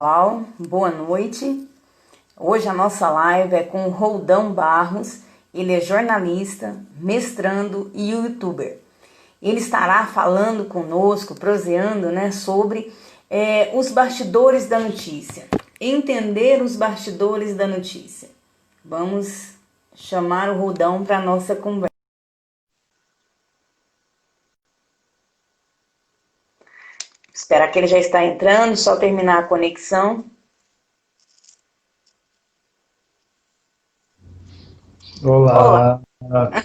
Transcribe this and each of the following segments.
Pessoal, boa noite. Hoje a nossa live é com o Roldão Barros. Ele é jornalista, mestrando e youtuber. Ele estará falando conosco, proseando, sobre os bastidores da notícia. Entender os bastidores da notícia. Vamos chamar o Roldão para a nossa conversa. Esperar que ele já está entrando, só terminar a conexão. Olá, Olá,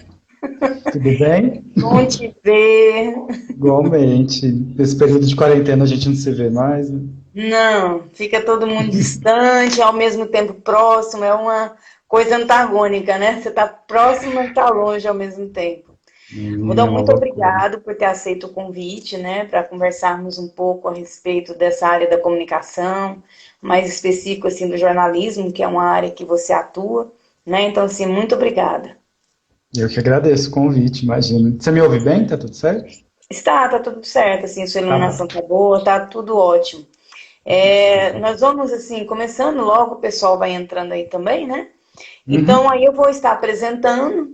tudo bem? bom te ver. Igualmente. Nesse período de quarentena a gente não se vê mais, né? Não, fica todo mundo distante, ao mesmo tempo próximo, é uma coisa antagônica, né? Você está próximo e está longe ao mesmo tempo. É Rodão, uma muito loucura. obrigado por ter aceito o convite, para conversarmos um pouco a respeito dessa área da comunicação, mais específico assim do jornalismo, que é uma área que você atua, Então, assim, muito obrigada. Eu que agradeço o convite, imagina. Você me ouve bem? Tá tudo certo? Tá tudo certo, assim, sua Tá bom. iluminação tá boa, tá tudo ótimo. Nós vamos, assim, começando logo, o pessoal vai entrando aí também, né? Então, Uhum. aí eu vou estar apresentando,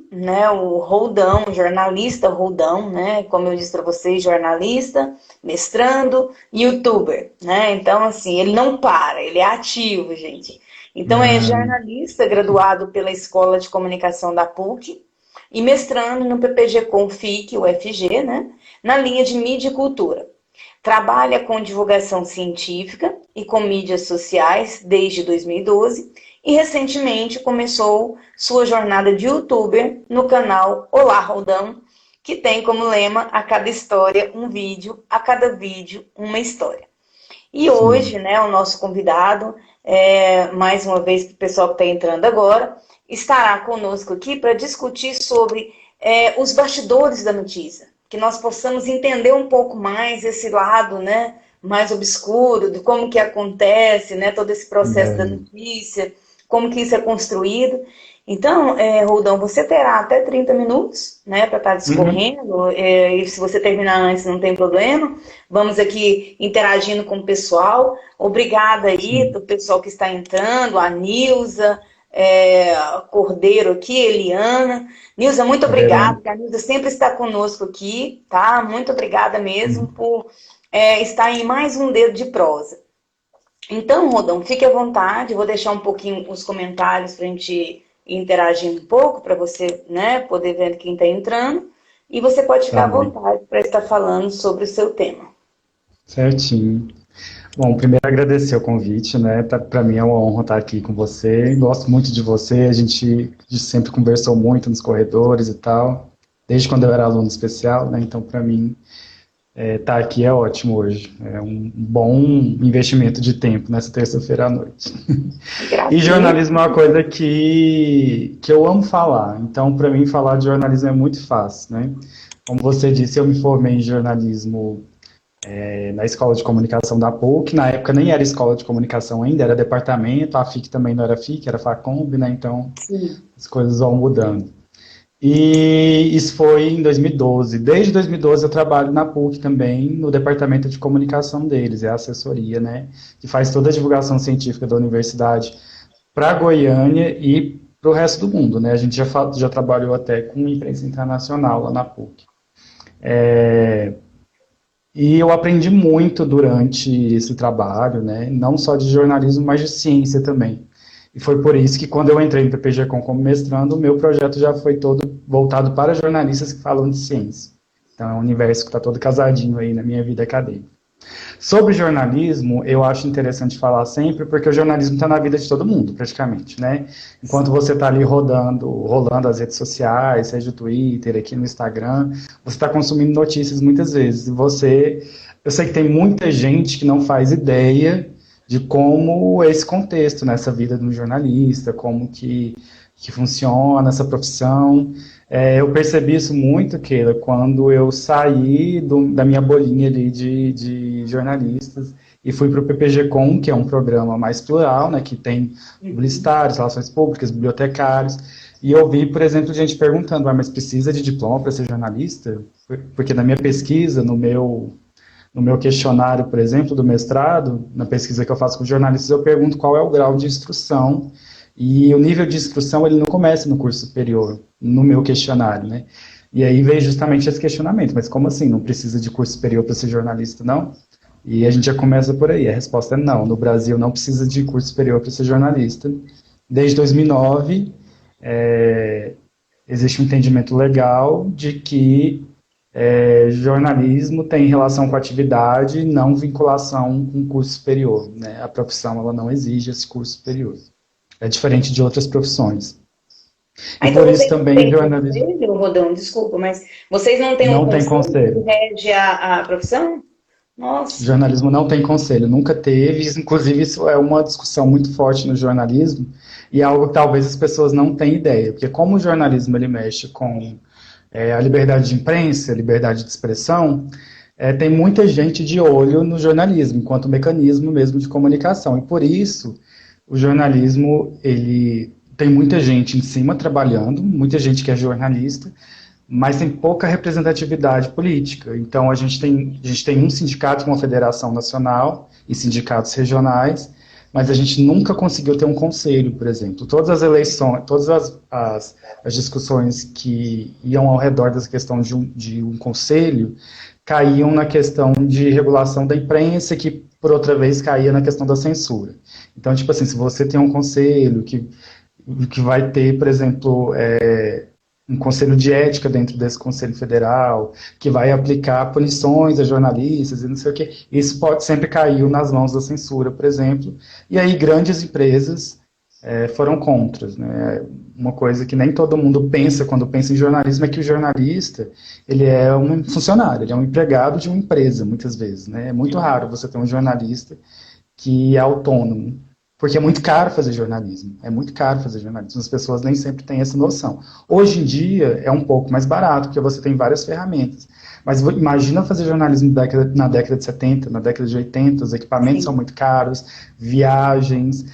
o Roldão, jornalista Roldão, né? Como eu disse para vocês, jornalista, mestrando, youtuber, né? Então, assim, ele não para, ele é ativo, gente. Então, é Ah, jornalista graduado pela Escola de Comunicação da PUC e mestrando no PPG Confic, UFG, né? Na linha de mídia e cultura. Trabalha com divulgação científica e com mídias sociais desde 2012 e recentemente começou sua jornada de youtuber no canal Olá Roldão, que tem como lema a cada história um vídeo, a cada vídeo uma história. E hoje, sim. o nosso convidado, mais uma vez para o pessoal que está entrando agora, estará conosco aqui para discutir sobre os bastidores da notícia, que nós possamos entender um pouco mais esse lado, mais obscuro, de como que acontece, todo esse processo da É. notícia, como que isso é construído. Então, Roldão, você terá até 30 minutos, para estar Uhum. discorrendo, e se você terminar antes não tem problema. Vamos aqui interagindo com o pessoal. Obrigada aí Sim. do pessoal que está entrando, a Nilza, Cordeiro aqui, Eliana. Nilza, muito A Verônica. obrigada, porque a Nilza sempre está conosco aqui, tá? Muito obrigada mesmo Uhum. por estar em mais um Dedo de Prosa. Então, Rodão, fique à vontade, vou deixar um pouquinho os comentários para a gente ir interagindo um pouco, para você, poder ver quem está entrando, e você pode Tá ficar à bem. vontade para estar falando sobre o seu tema. Certinho. Bom, primeiro agradecer o convite, né? Para mim é uma honra estar aqui com você. Gosto muito de você. A gente sempre conversou muito nos corredores e tal, desde quando eu era aluno especial, né? Então, para mim, estar aqui é ótimo hoje. É um bom investimento de tempo nessa terça-feira à noite. E Gracinha. jornalismo é uma coisa que eu amo falar. Então, para mim, falar de jornalismo é muito fácil, né? Como você disse, eu me formei em jornalismo na Escola de Comunicação da PUC. Na época nem era Escola de Comunicação ainda, era departamento. A FIC também não era FIC, era FACOMB, né? Então, Sim. as coisas vão mudando. E isso foi em 2012. Desde 2012 eu trabalho na PUC também, no departamento de comunicação deles, é a assessoria, né? Que faz toda a divulgação científica da universidade para Goiânia e para o resto do mundo, né? A gente já trabalhou até com imprensa internacional lá na PUC. E eu aprendi muito durante esse trabalho, né? Não só de jornalismo, mas de ciência também. E foi por isso que quando eu entrei no PPG-Com como mestrando, o meu projeto já foi todo voltado para jornalistas que falam de ciência. Então é um universo que está todo casadinho aí na minha vida acadêmica. Sobre jornalismo, eu acho interessante falar sempre, porque o jornalismo está na vida de todo mundo, praticamente, né? Enquanto você está ali rolando as redes sociais, seja o Twitter, aqui no Instagram, você está consumindo notícias muitas vezes. Eu sei que tem muita gente que não faz ideia de como é esse contexto nessa vida de um jornalista, que funciona essa profissão. Eu percebi isso muito, Keila, quando eu saí da minha bolinha ali de jornalistas e fui para o PPG-Com, que é um programa mais plural, né, que tem Uhum. publicitários, relações públicas, bibliotecários, e eu vi, por exemplo, gente perguntando, mas precisa de diploma para ser jornalista? Porque na minha pesquisa, No meu questionário, por exemplo, do mestrado, na pesquisa que eu faço com jornalistas, eu pergunto qual é o grau de instrução, e o nível de instrução ele não começa no curso superior, no meu questionário, né? E aí veio justamente esse questionamento, mas como assim? Não precisa de curso superior para ser jornalista, não? E a gente já começa por aí, a resposta é não. No Brasil não precisa de curso superior para ser jornalista. Desde 2009, existe um entendimento legal de que jornalismo tem relação com atividade, não vinculação com curso superior, né? A profissão ela não exige esse curso superior. É diferente de outras profissões. Ah, E então por isso vocês não também têm jornalismo conselho, Rodão, desculpa, mas vocês não têm um não tem conselho que conselho. rege a profissão? Nossa. Jornalismo não tem conselho, nunca teve. Inclusive, isso é uma discussão muito forte no jornalismo e é algo que talvez as pessoas não tenham ideia, porque como o jornalismo ele mexe com a liberdade de imprensa, a liberdade de expressão, tem muita gente de olho no jornalismo, enquanto mecanismo mesmo de comunicação. E por isso, o jornalismo, ele tem muita gente em cima trabalhando, muita gente que é jornalista, mas tem pouca representatividade política. Então, a gente tem um sindicato, uma federação nacional e sindicatos regionais, mas a gente nunca conseguiu ter um conselho, por exemplo. Todas as eleições, todas as discussões que iam ao redor dessa questão de um conselho caíam na questão de regulação da imprensa, que, por outra vez, caía na questão da censura. Então, tipo assim, se você tem um conselho que vai ter, por exemplo, um conselho de ética dentro desse conselho federal, que vai aplicar punições a jornalistas e não sei o quê. Isso sempre caiu nas mãos da censura, por exemplo, e aí grandes empresas foram contra, né? Uma coisa que nem todo mundo pensa quando pensa em jornalismo é que o jornalista, ele é um funcionário, ele é um empregado de uma empresa, muitas vezes, né? É muito raro você ter um jornalista que é autônomo, porque é muito caro fazer jornalismo. É muito caro fazer jornalismo. As pessoas nem sempre têm essa noção. Hoje em dia é um pouco mais barato, porque você tem várias ferramentas. Mas imagina fazer jornalismo na década de 70, na década de 80, os equipamentos são Sim. muito caros, viagens,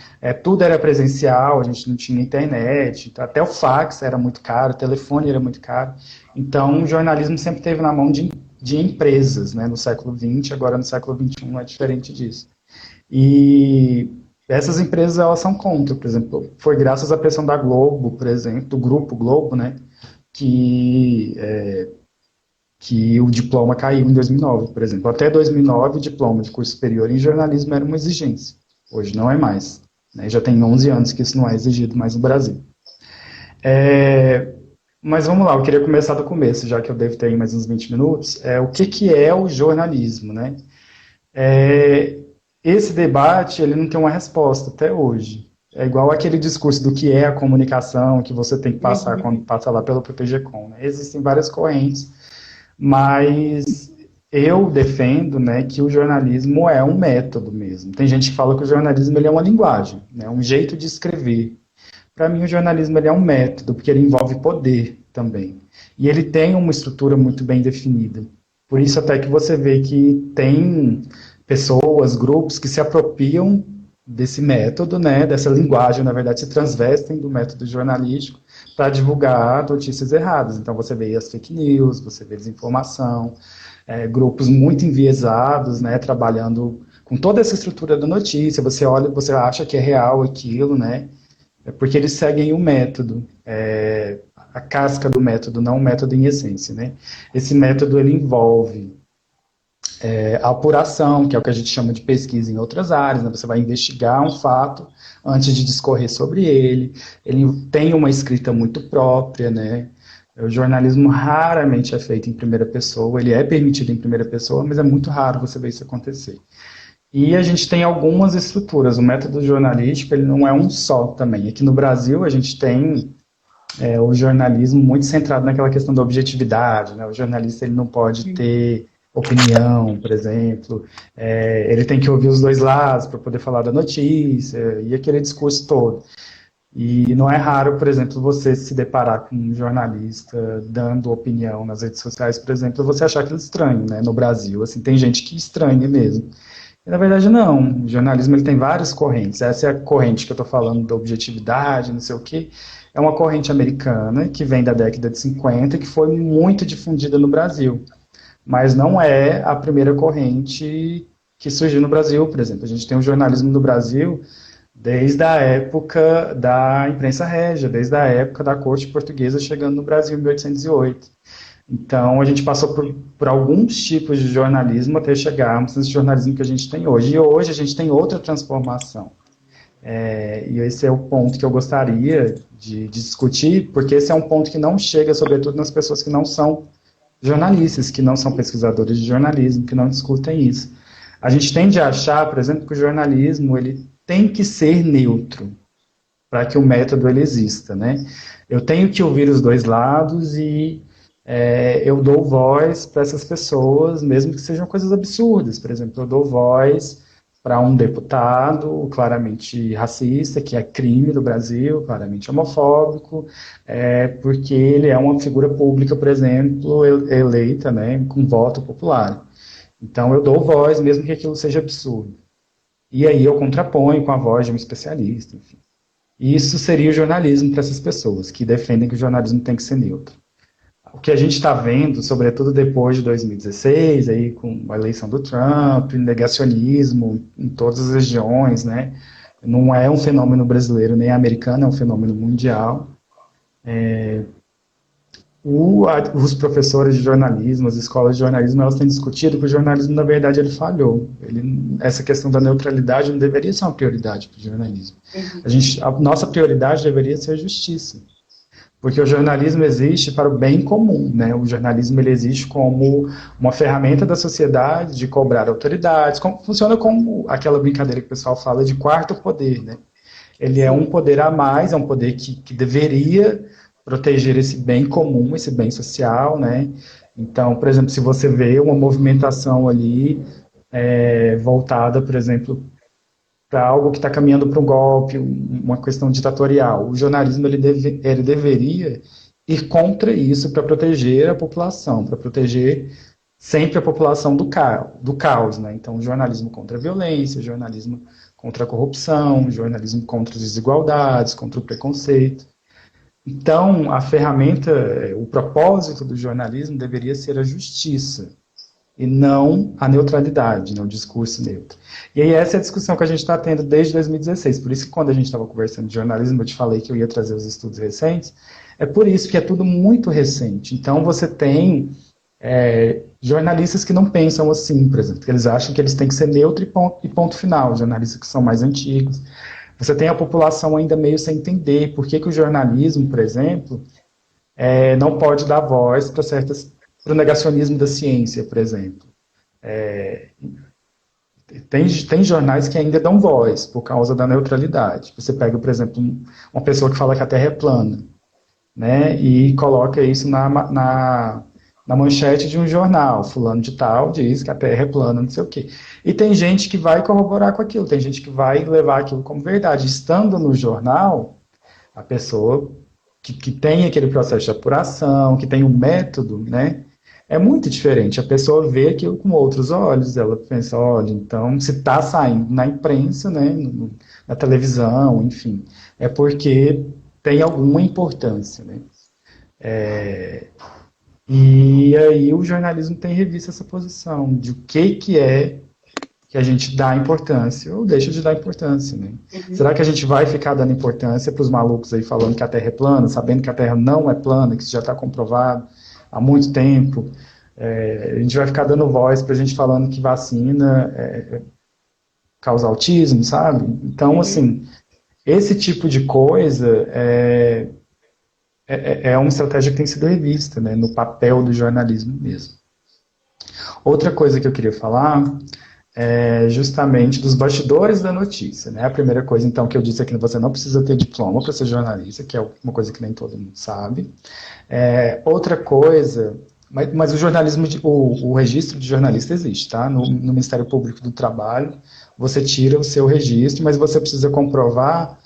tudo era presencial, a gente não tinha internet, até o fax era muito caro, o telefone era muito caro. Então, o jornalismo sempre esteve na mão de empresas, né, no século XX, agora no século XXI é diferente disso. E essas empresas, elas são contra, por exemplo, foi graças à pressão da Globo, por exemplo, do Grupo Globo, né, que, que o diploma caiu em 2009, por exemplo. Até 2009, o diploma de curso superior em jornalismo era uma exigência. Hoje não é mais, né, já tem 11 anos que isso não é exigido mais no Brasil. Mas vamos lá, eu queria começar do começo, já que eu devo ter aí mais uns 20 minutos. O que é o jornalismo, né? Esse debate, ele não tem uma resposta até hoje. É igual aquele discurso do que é a comunicação, que você tem que passar quando passa lá pelo PPG-Com, né? Existem várias correntes, mas eu defendo, né, que o jornalismo é um método mesmo. Tem gente que fala que o jornalismo ele é uma linguagem, né, um jeito de escrever. Para mim, o jornalismo ele é um método, porque ele envolve poder também. E ele tem uma estrutura muito bem definida. Por isso até que você vê que tem pessoas, grupos que se apropriam desse método, né, dessa linguagem, na verdade, se transvestem do método jornalístico para divulgar notícias erradas. Então você vê as fake news, você vê desinformação, grupos muito enviesados, né, trabalhando com toda essa estrutura da notícia. Você olha, você acha que é real aquilo, né, porque eles seguem o método, a casca do método, não o método em essência, né. Esse método ele envolve a apuração, que é o que a gente chama de pesquisa em outras áreas, né? Você vai investigar um fato antes de discorrer sobre ele. Ele tem uma escrita muito própria, né? O jornalismo raramente é feito em primeira pessoa, ele é permitido em primeira pessoa, mas é muito raro você ver isso acontecer. E a gente tem algumas estruturas, o método jornalístico ele não é um só também. Aqui no Brasil a gente tem o jornalismo muito centrado naquela questão da objetividade, né? O jornalista ele não pode ter opinião, por exemplo, ele tem que ouvir os dois lados para poder falar da notícia, e aquele discurso todo. E não é raro, por exemplo, você se deparar com um jornalista dando opinião nas redes sociais, por exemplo, você achar aquilo estranho, né, no Brasil, assim, tem gente que estranha mesmo. E, na verdade, não, o jornalismo ele tem várias correntes, essa é a corrente que eu estou falando da objetividade, não sei o quê, é uma corrente americana que vem da década de 50, que foi muito difundida no Brasil. mas não é a primeira corrente que surgiu no Brasil, por exemplo. A gente tem o jornalismo no Brasil desde a época da imprensa régia, desde a época da corte portuguesa chegando no Brasil em 1808. Então, a gente passou por alguns tipos de jornalismo até chegarmos nesse jornalismo que a gente tem hoje. E hoje a gente tem outra transformação. E esse é o ponto que eu gostaria de discutir, porque esse é um ponto que não chega, sobretudo, nas pessoas que não são jornalistas, que não são pesquisadores de jornalismo, que não discutem isso. A gente tende a achar, por exemplo, que o jornalismo ele tem que ser neutro para que o método ele exista, né? Eu tenho que ouvir os dois lados e eu dou voz para essas pessoas, mesmo que sejam coisas absurdas. Por exemplo, eu dou voz para um deputado claramente racista, que é crime no Brasil, claramente homofóbico, porque ele é uma figura pública, por exemplo, eleita, né, com voto popular. Então eu dou voz, mesmo que aquilo seja absurdo. E aí eu contraponho com a voz de um especialista, enfim. E isso seria o jornalismo para essas pessoas, que defendem que o jornalismo tem que ser neutro. O que a gente está vendo, sobretudo depois de 2016, aí com a eleição do Trump, negacionismo em todas as regiões, né? Não é um fenômeno brasileiro nem americano, é um fenômeno mundial. Os professores de jornalismo, as escolas de jornalismo, elas têm discutido que o jornalismo, na verdade, ele falhou. Essa questão da neutralidade não deveria ser uma prioridade para o jornalismo. A nossa prioridade deveria ser a justiça. Porque o jornalismo existe para o bem comum, né? O jornalismo ele existe como uma ferramenta da sociedade de cobrar autoridades, funciona como aquela brincadeira que o pessoal fala de quarto poder, né? Ele é um poder a mais, é um poder que deveria proteger esse bem comum, esse bem social, né? Então, por exemplo, se você vê uma movimentação ali voltada, por exemplo, para algo que está caminhando para um golpe, uma questão ditatorial. O jornalismo ele deveria ir contra isso para proteger a população, para proteger sempre a população do caos, né? Então, jornalismo contra a violência, jornalismo contra a corrupção, jornalismo contra as desigualdades, contra o preconceito. Então, a ferramenta, o propósito do jornalismo deveria ser a justiça, e não a neutralidade, né, o discurso neutro. E aí essa é a discussão que a gente está tendo desde 2016, por isso que quando a gente estava conversando de jornalismo, eu te falei que eu ia trazer os estudos recentes, é por isso que é tudo muito recente. Então você tem jornalistas que não pensam assim, por exemplo, que eles acham que eles têm que ser neutro e ponto final, jornalistas que são mais antigos. Você tem a população ainda meio sem entender por que o jornalismo, por exemplo, não pode dar voz para o negacionismo da ciência, por exemplo. Tem jornais que ainda dão voz por causa da neutralidade. Você pega, por exemplo, uma pessoa que fala que a Terra é plana, né, e coloca isso na manchete de um jornal. Fulano de tal diz que a Terra é plana, não sei o quê. E tem gente que vai corroborar com aquilo, tem gente que vai levar aquilo como verdade. Estando no jornal, a pessoa que tem aquele processo de apuração, que tem um método, né, é muito diferente. A pessoa vê aquilo com outros olhos, ela pensa, olha, então, se está saindo na imprensa, né, na televisão, enfim, é porque tem alguma importância, né. E aí o jornalismo tem revisto essa posição de o que é que a gente dá importância ou deixa de dar importância, né. Será que a gente vai ficar dando importância para os malucos aí falando que a Terra é plana, sabendo que a Terra não é plana, que isso já está comprovado há muito tempo? A gente vai ficar dando voz para a gente falando que vacina causa autismo, sabe? Então, assim, esse tipo de coisa é uma estratégia que tem sido revista, né, no papel do jornalismo mesmo. Outra coisa que eu queria falar é justamente dos bastidores da notícia, né? A primeira coisa, então, que eu disse é que você não precisa ter diploma para ser jornalista, que é uma coisa que nem todo mundo sabe. Outra coisa, mas o jornalismo, o registro de jornalista existe, tá? No Ministério Público do Trabalho, você tira o seu registro, mas você precisa comprovar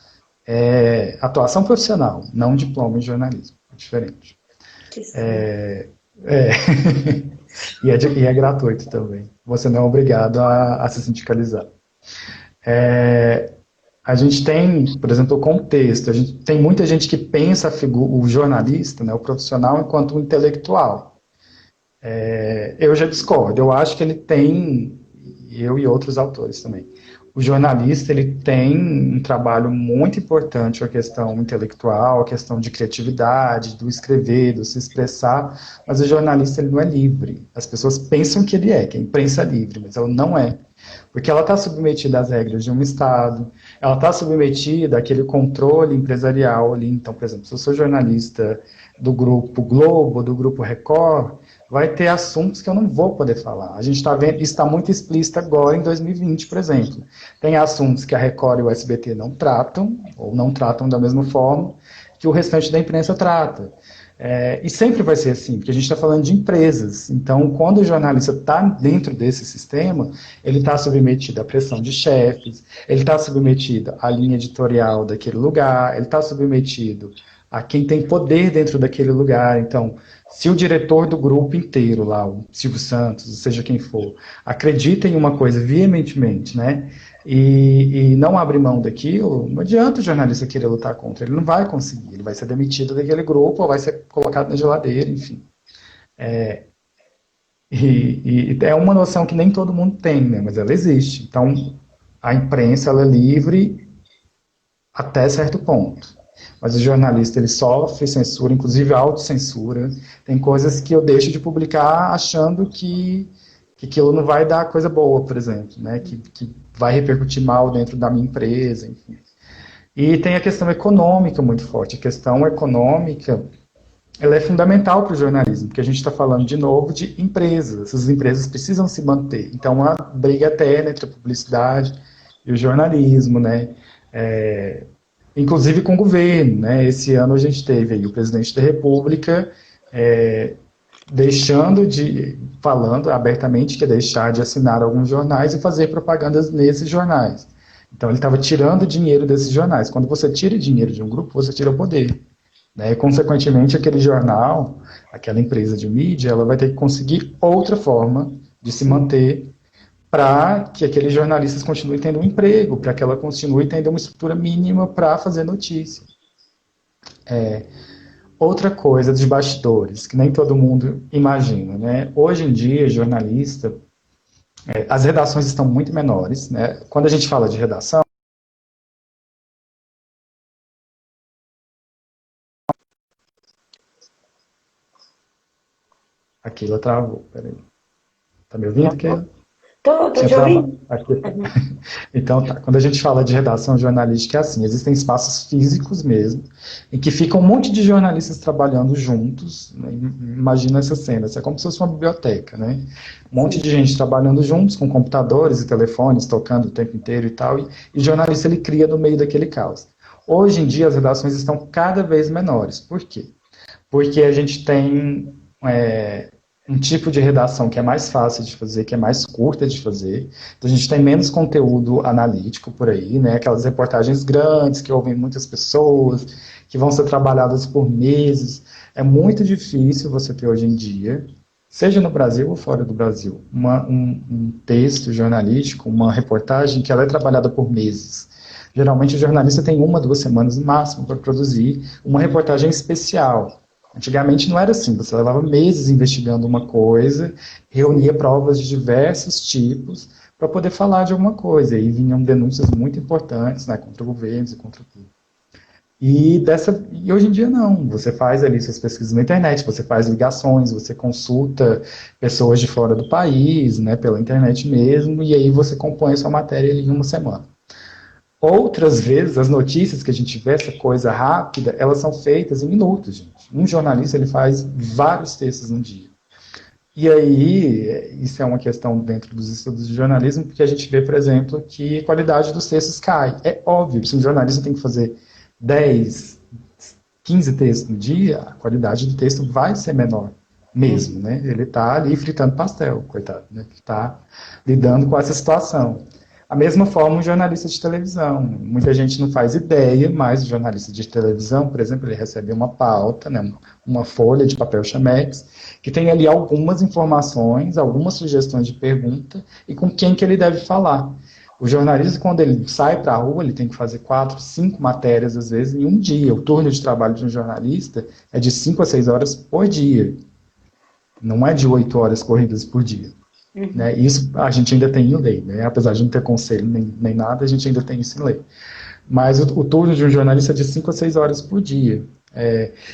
atuação profissional, não diploma em jornalismo, é diferente. E é gratuito também. Você não é obrigado a se sindicalizar. A gente tem, por exemplo, o contexto. A gente tem muita gente que pensa o jornalista, né, o profissional, enquanto um intelectual. Eu já discordo. Eu acho que ele tem, eu e outros autores também, o jornalista ele tem um trabalho muito importante, a questão intelectual, a questão de criatividade, do escrever, do se expressar, mas o jornalista ele não é livre. As pessoas pensam que ele é, que a imprensa é livre, mas ela não é. Porque ela está submetida às regras de um Estado, ela está submetida àquele controle empresarial ali. Então, por exemplo, se eu sou jornalista do Grupo Globo, do Grupo Record, vai ter assuntos que eu não vou poder falar. A gente está vendo, isso está muito explícito agora em 2020, por exemplo. Tem assuntos que a Record e o SBT não tratam, ou não tratam da mesma forma que o restante da imprensa trata. E sempre vai ser assim, porque a gente está falando de empresas. Então, quando o jornalista está dentro desse sistema, ele está submetido à pressão de chefes, ele está submetido à linha editorial daquele lugar, ele está submetido a quem tem poder dentro daquele lugar. Então, se o diretor do grupo inteiro lá, o Silvio Santos, seja quem for, acredita em uma coisa veementemente, né, e não abre mão daquilo, não adianta o jornalista querer lutar contra, ele não vai conseguir, ele vai ser demitido daquele grupo ou vai ser colocado na geladeira, enfim. E é uma noção que nem todo mundo tem, né, mas ela existe. Então, a imprensa ela é livre até certo ponto. Mas o jornalista ele sofre censura, inclusive autocensura. Tem coisas que eu deixo de publicar achando que aquilo não vai dar coisa boa, por exemplo, né? Que vai repercutir mal dentro da minha empresa, enfim. E tem a questão econômica muito forte. A questão econômica ela é fundamental para o jornalismo, porque a gente está falando de novo de empresas. Essas empresas precisam se manter. Então, uma briga eterna entre a publicidade e o jornalismo, né? Inclusive com o governo, né? Esse ano a gente teve aí o presidente da República falando abertamente que ia deixar de assinar alguns jornais e fazer propagandas nesses jornais. Então ele estava tirando dinheiro desses jornais. Quando você tira dinheiro de um grupo, você tira o poder. Né? E, consequentemente, aquele jornal, aquela empresa de mídia, ela vai ter que conseguir outra forma de se manter para que aqueles jornalistas continuem tendo um emprego, para que ela continue tendo uma estrutura mínima para fazer notícia. Outra coisa dos bastidores, que nem todo mundo imagina, né? Hoje em dia, jornalista, as redações estão muito menores, né? Quando a gente fala de redação, Aquilo travou, peraí. Tá me ouvindo, Keila? Tô Tinha te travado. ouvindo. Aqui. Então, tá. Quando a gente fala de redação jornalística, é assim, existem espaços físicos mesmo, em que ficam um monte de jornalistas trabalhando juntos, né? Imagina essa cena, isso é como se fosse uma biblioteca, né? Um monte de gente trabalhando juntos, com computadores e telefones, tocando o tempo inteiro e tal, e o jornalista ele cria no meio daquele caos. Hoje em dia, as redações estão cada vez menores. Por quê? Porque a gente tem um tipo de redação que é mais fácil de fazer, que é mais curta de fazer. Então a gente tem menos conteúdo analítico por aí, né? Aquelas reportagens grandes que ouvem muitas pessoas, que vão ser trabalhadas por meses. É muito difícil você ter hoje em dia, seja no Brasil ou fora do Brasil, um texto jornalístico, uma reportagem que ela é trabalhada por meses. Geralmente o jornalista tem 1, 2 semanas no máximo para produzir uma reportagem especial. Antigamente não era assim, você levava meses investigando uma coisa, reunia provas de diversos tipos para poder falar de alguma coisa, e aí vinham denúncias muito importantes, né, contra governos e contra tudo. E hoje em dia não, você faz ali suas pesquisas na internet, você faz ligações, você consulta pessoas de fora do país, né, pela internet mesmo, e aí você compõe a sua matéria em 1 semana. Outras vezes, as notícias que a gente vê, essa coisa rápida, elas são feitas em minutos, gente. Um jornalista, ele faz vários textos no dia. E aí, isso é uma questão dentro dos estudos de jornalismo, porque a gente vê, por exemplo, que a qualidade dos textos cai. É óbvio, se um jornalista tem que fazer 10, 15 textos no dia, a qualidade do texto vai ser menor mesmo, né? Ele está ali fritando pastel, coitado, né? Ele está lidando com essa situação. A mesma forma, um jornalista de televisão. Muita gente não faz ideia, mas o jornalista de televisão, por exemplo, ele recebe uma pauta, né, uma folha de papel chamex, que tem ali algumas informações, algumas sugestões de pergunta e com quem que ele deve falar. O jornalista, quando ele sai para a rua, ele tem que fazer 4, 5 matérias, às vezes, em um dia. O turno de trabalho de um jornalista é de 5 a 6 horas por dia. Não é de 8 horas corridas por dia. Né? Isso a gente ainda tem em lei, né? Apesar de não ter conselho nem nada, a gente ainda tem isso em lei. Mas o turno de um jornalista é de 5 a 6 horas por dia.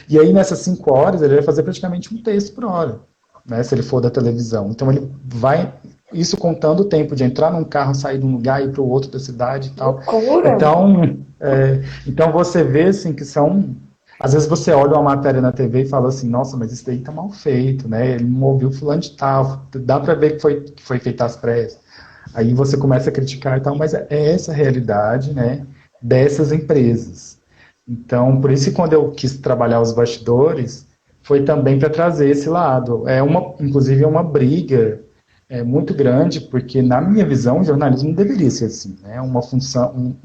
E aí, nessas 5 horas, ele vai fazer praticamente um texto por hora, né, se ele for da televisão. Então, ele vai, isso contando o tempo de entrar num carro, sair de um lugar, ir para o outro da cidade e tal. Loucura! Então, você vê, assim, que são... Às vezes você olha uma matéria na TV e fala assim, nossa, mas isso daí tá mal feito, né? Ele não ouviu fulano de tal, dá para ver que foi feito às pressas. Aí você começa a criticar e tal, mas é essa a realidade, né, dessas empresas. Então, por isso que quando eu quis trabalhar os bastidores, foi também para trazer esse lado. Inclusive, é uma briga muito grande, porque na minha visão, o jornalismo não deveria ser assim, né? Uma função,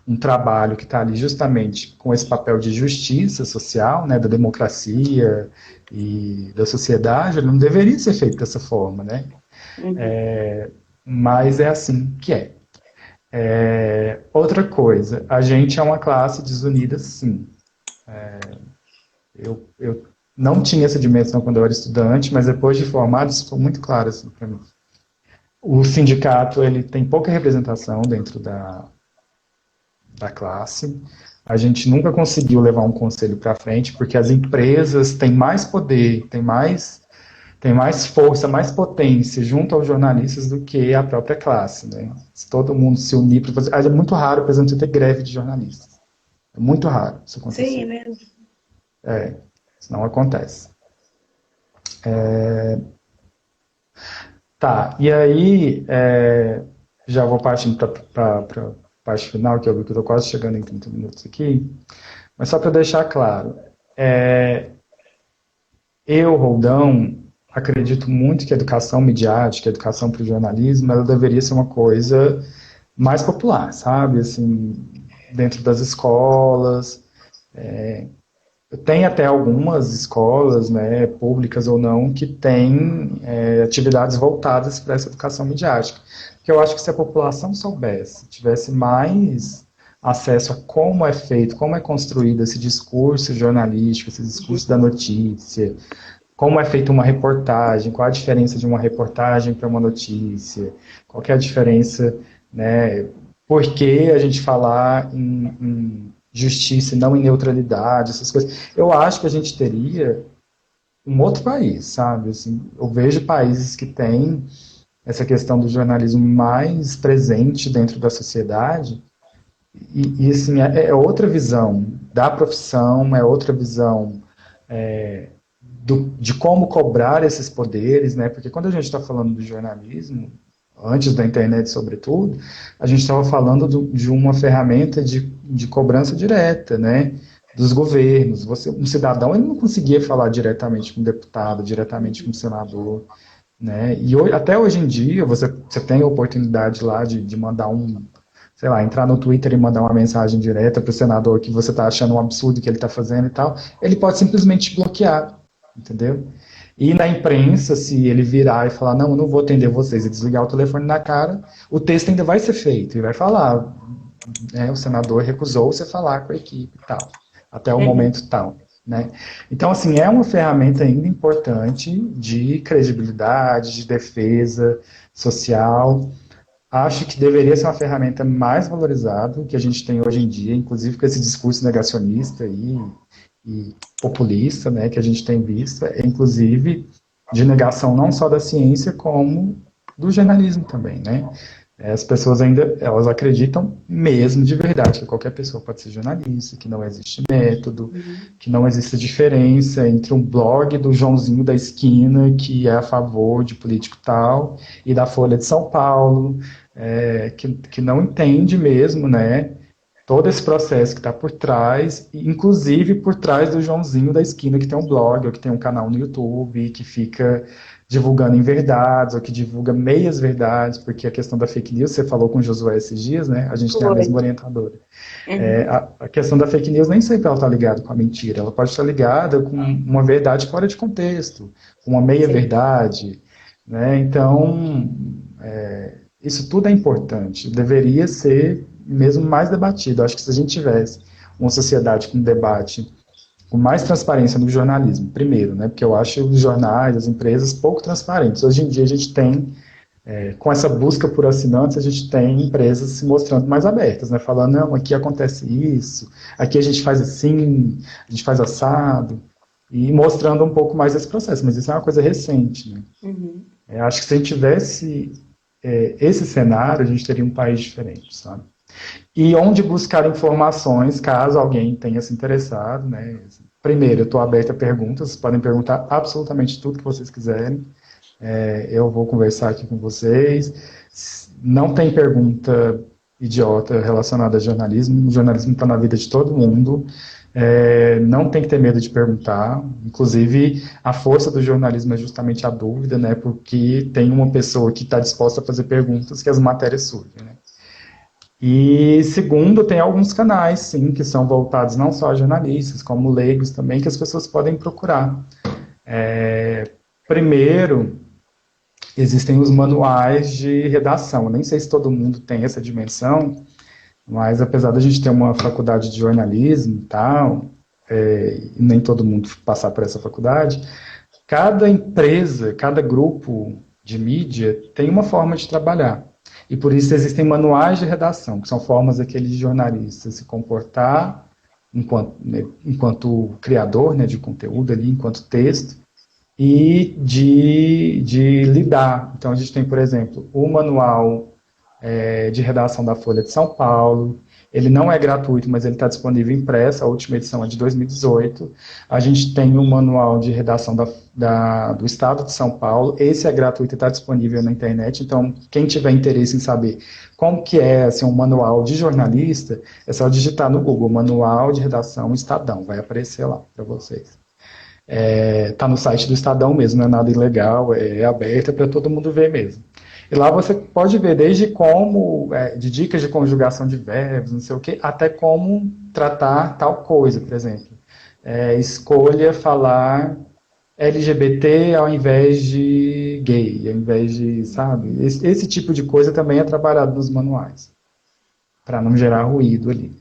um trabalho que está ali justamente com esse papel de justiça social, né, da democracia e da sociedade, ele não deveria ser feito dessa forma, né? Mas é assim que é. Outra coisa, a gente é uma classe desunida, sim. Eu não tinha essa dimensão quando eu era estudante, mas depois de formado, isso ficou muito claro assim, para mim. O sindicato ele tem pouca representação dentro da classe. A gente nunca conseguiu levar um conselho para frente, porque as empresas têm mais poder, têm mais força, mais potência junto aos jornalistas do que a própria classe, né? Se todo mundo se unir para fazer... É muito raro, por exemplo, você ter greve de jornalistas. É muito raro isso acontecer. Sim, é mesmo. Isso não acontece. Tá, e aí, já vou partindo para a parte final, que eu vi que eu estou quase chegando em 30 minutos aqui, mas só para deixar claro, eu, Roldão, acredito muito que a educação midiática, a educação para o jornalismo, ela deveria ser uma coisa mais popular, sabe? Assim, dentro das escolas. Tem até algumas escolas, né, públicas ou não, que têm atividades voltadas para essa educação midiática. Porque eu acho que se a população soubesse, tivesse mais acesso a como é feito, como é construído esse discurso jornalístico, esse discurso da notícia, como é feita uma reportagem, qual a diferença de uma reportagem para uma notícia, qual que é a diferença, né, por que a gente falar em justiça e não em neutralidade, essas coisas. Eu acho que a gente teria um outro país, sabe? Assim, eu vejo países que têm essa questão do jornalismo mais presente dentro da sociedade e assim, é outra visão da profissão, é outra visão de como cobrar esses poderes, né? Porque quando a gente está falando do jornalismo, antes da internet sobretudo, a gente estava falando de uma ferramenta de cobrança direta, né? Dos governos. Um cidadão ele não conseguia falar diretamente com um deputado, diretamente com um senador, né? E até hoje em dia você tem a oportunidade lá de mandar sei lá, entrar no Twitter e mandar uma mensagem direta para o senador que você está achando um absurdo que ele está fazendo e tal, ele pode simplesmente bloquear, entendeu? E na imprensa, se ele virar e falar, não, eu não vou atender vocês, e desligar o telefone na cara, o texto ainda vai ser feito, e vai falar, né, o senador recusou você falar com a equipe e tal, até o momento tal, né? Então, assim, é uma ferramenta ainda importante de credibilidade, de defesa social. Acho que deveria ser uma ferramenta mais valorizada que a gente tem hoje em dia, inclusive com esse discurso negacionista e populista, né, que a gente tem visto, inclusive de negação não só da ciência, como do jornalismo também, né? As pessoas ainda, elas acreditam mesmo de verdade que qualquer pessoa pode ser jornalista, que não existe método, que não existe diferença entre um blog do Joãozinho da esquina, que é a favor de político tal, e da Folha de São Paulo, que não entende mesmo, né, todo esse processo que está por trás, inclusive por trás do Joãozinho da esquina, que tem um blog, ou que tem um canal no YouTube, que fica divulgando inverdades, ou que divulga meias verdades, porque a questão da fake news, você falou com o Josué esses dias, né? A gente tem a mesma orientadora. A questão da fake news nem sempre ela está ligada com a mentira, ela pode estar ligada com uma verdade fora de contexto, com uma meia verdade, né? Então, isso tudo é importante, deveria ser mesmo mais debatido. Acho que se a gente tivesse uma sociedade com debate com mais transparência no jornalismo, primeiro, né, porque eu acho os jornais, as empresas pouco transparentes. Hoje em dia a gente tem, com essa busca por assinantes, a gente tem empresas se mostrando mais abertas, né, falando, não, aqui acontece isso, aqui a gente faz assim, a gente faz assado, e mostrando um pouco mais esse processo, mas isso é uma coisa recente, né. Uhum. Acho que se a gente tivesse esse cenário, a gente teria um país diferente, sabe? E onde buscar informações, caso alguém tenha se interessado, né? Primeiro, eu estou aberto a perguntas, vocês podem perguntar absolutamente tudo que vocês quiserem. Eu vou conversar aqui com vocês. Não tem pergunta idiota relacionada a jornalismo. O jornalismo está na vida de todo mundo. Não tem que ter medo de perguntar. Inclusive, a força do jornalismo é justamente a dúvida, né? Porque tem uma pessoa que está disposta a fazer perguntas que as matérias surgem, né? E segundo, tem alguns canais, sim, que são voltados não só a jornalistas, como leigos também, que as pessoas podem procurar. Primeiro, existem os manuais de redação. Eu nem sei se todo mundo tem essa dimensão, mas apesar da gente ter uma faculdade de jornalismo e tal, e nem todo mundo passar por essa faculdade, cada empresa, cada grupo de mídia tem uma forma de trabalhar. E por isso existem manuais de redação, que são formas daquele jornalista se comportar enquanto criador, né, de conteúdo ali, enquanto texto, e de lidar. Então a gente tem, por exemplo, o manual de redação da Folha de São Paulo. Ele não é gratuito, mas ele está disponível impresso. A última edição é de 2018. A gente tem um manual de redação do Estado de São Paulo. Esse é gratuito e está disponível na internet. Então, quem tiver interesse em saber como que é assim, um manual de jornalista, é só digitar no Google, Manual de Redação Estadão. Vai aparecer lá para vocês. Está no site do Estadão mesmo, não é nada ilegal, é aberto para todo mundo ver mesmo. E lá você pode ver desde como, de dicas de conjugação de verbos, não sei o quê, até como tratar tal coisa, por exemplo. Escolha falar LGBT ao invés de gay, ao invés de, sabe? Esse tipo de coisa também é trabalhado nos manuais, para não gerar ruído ali.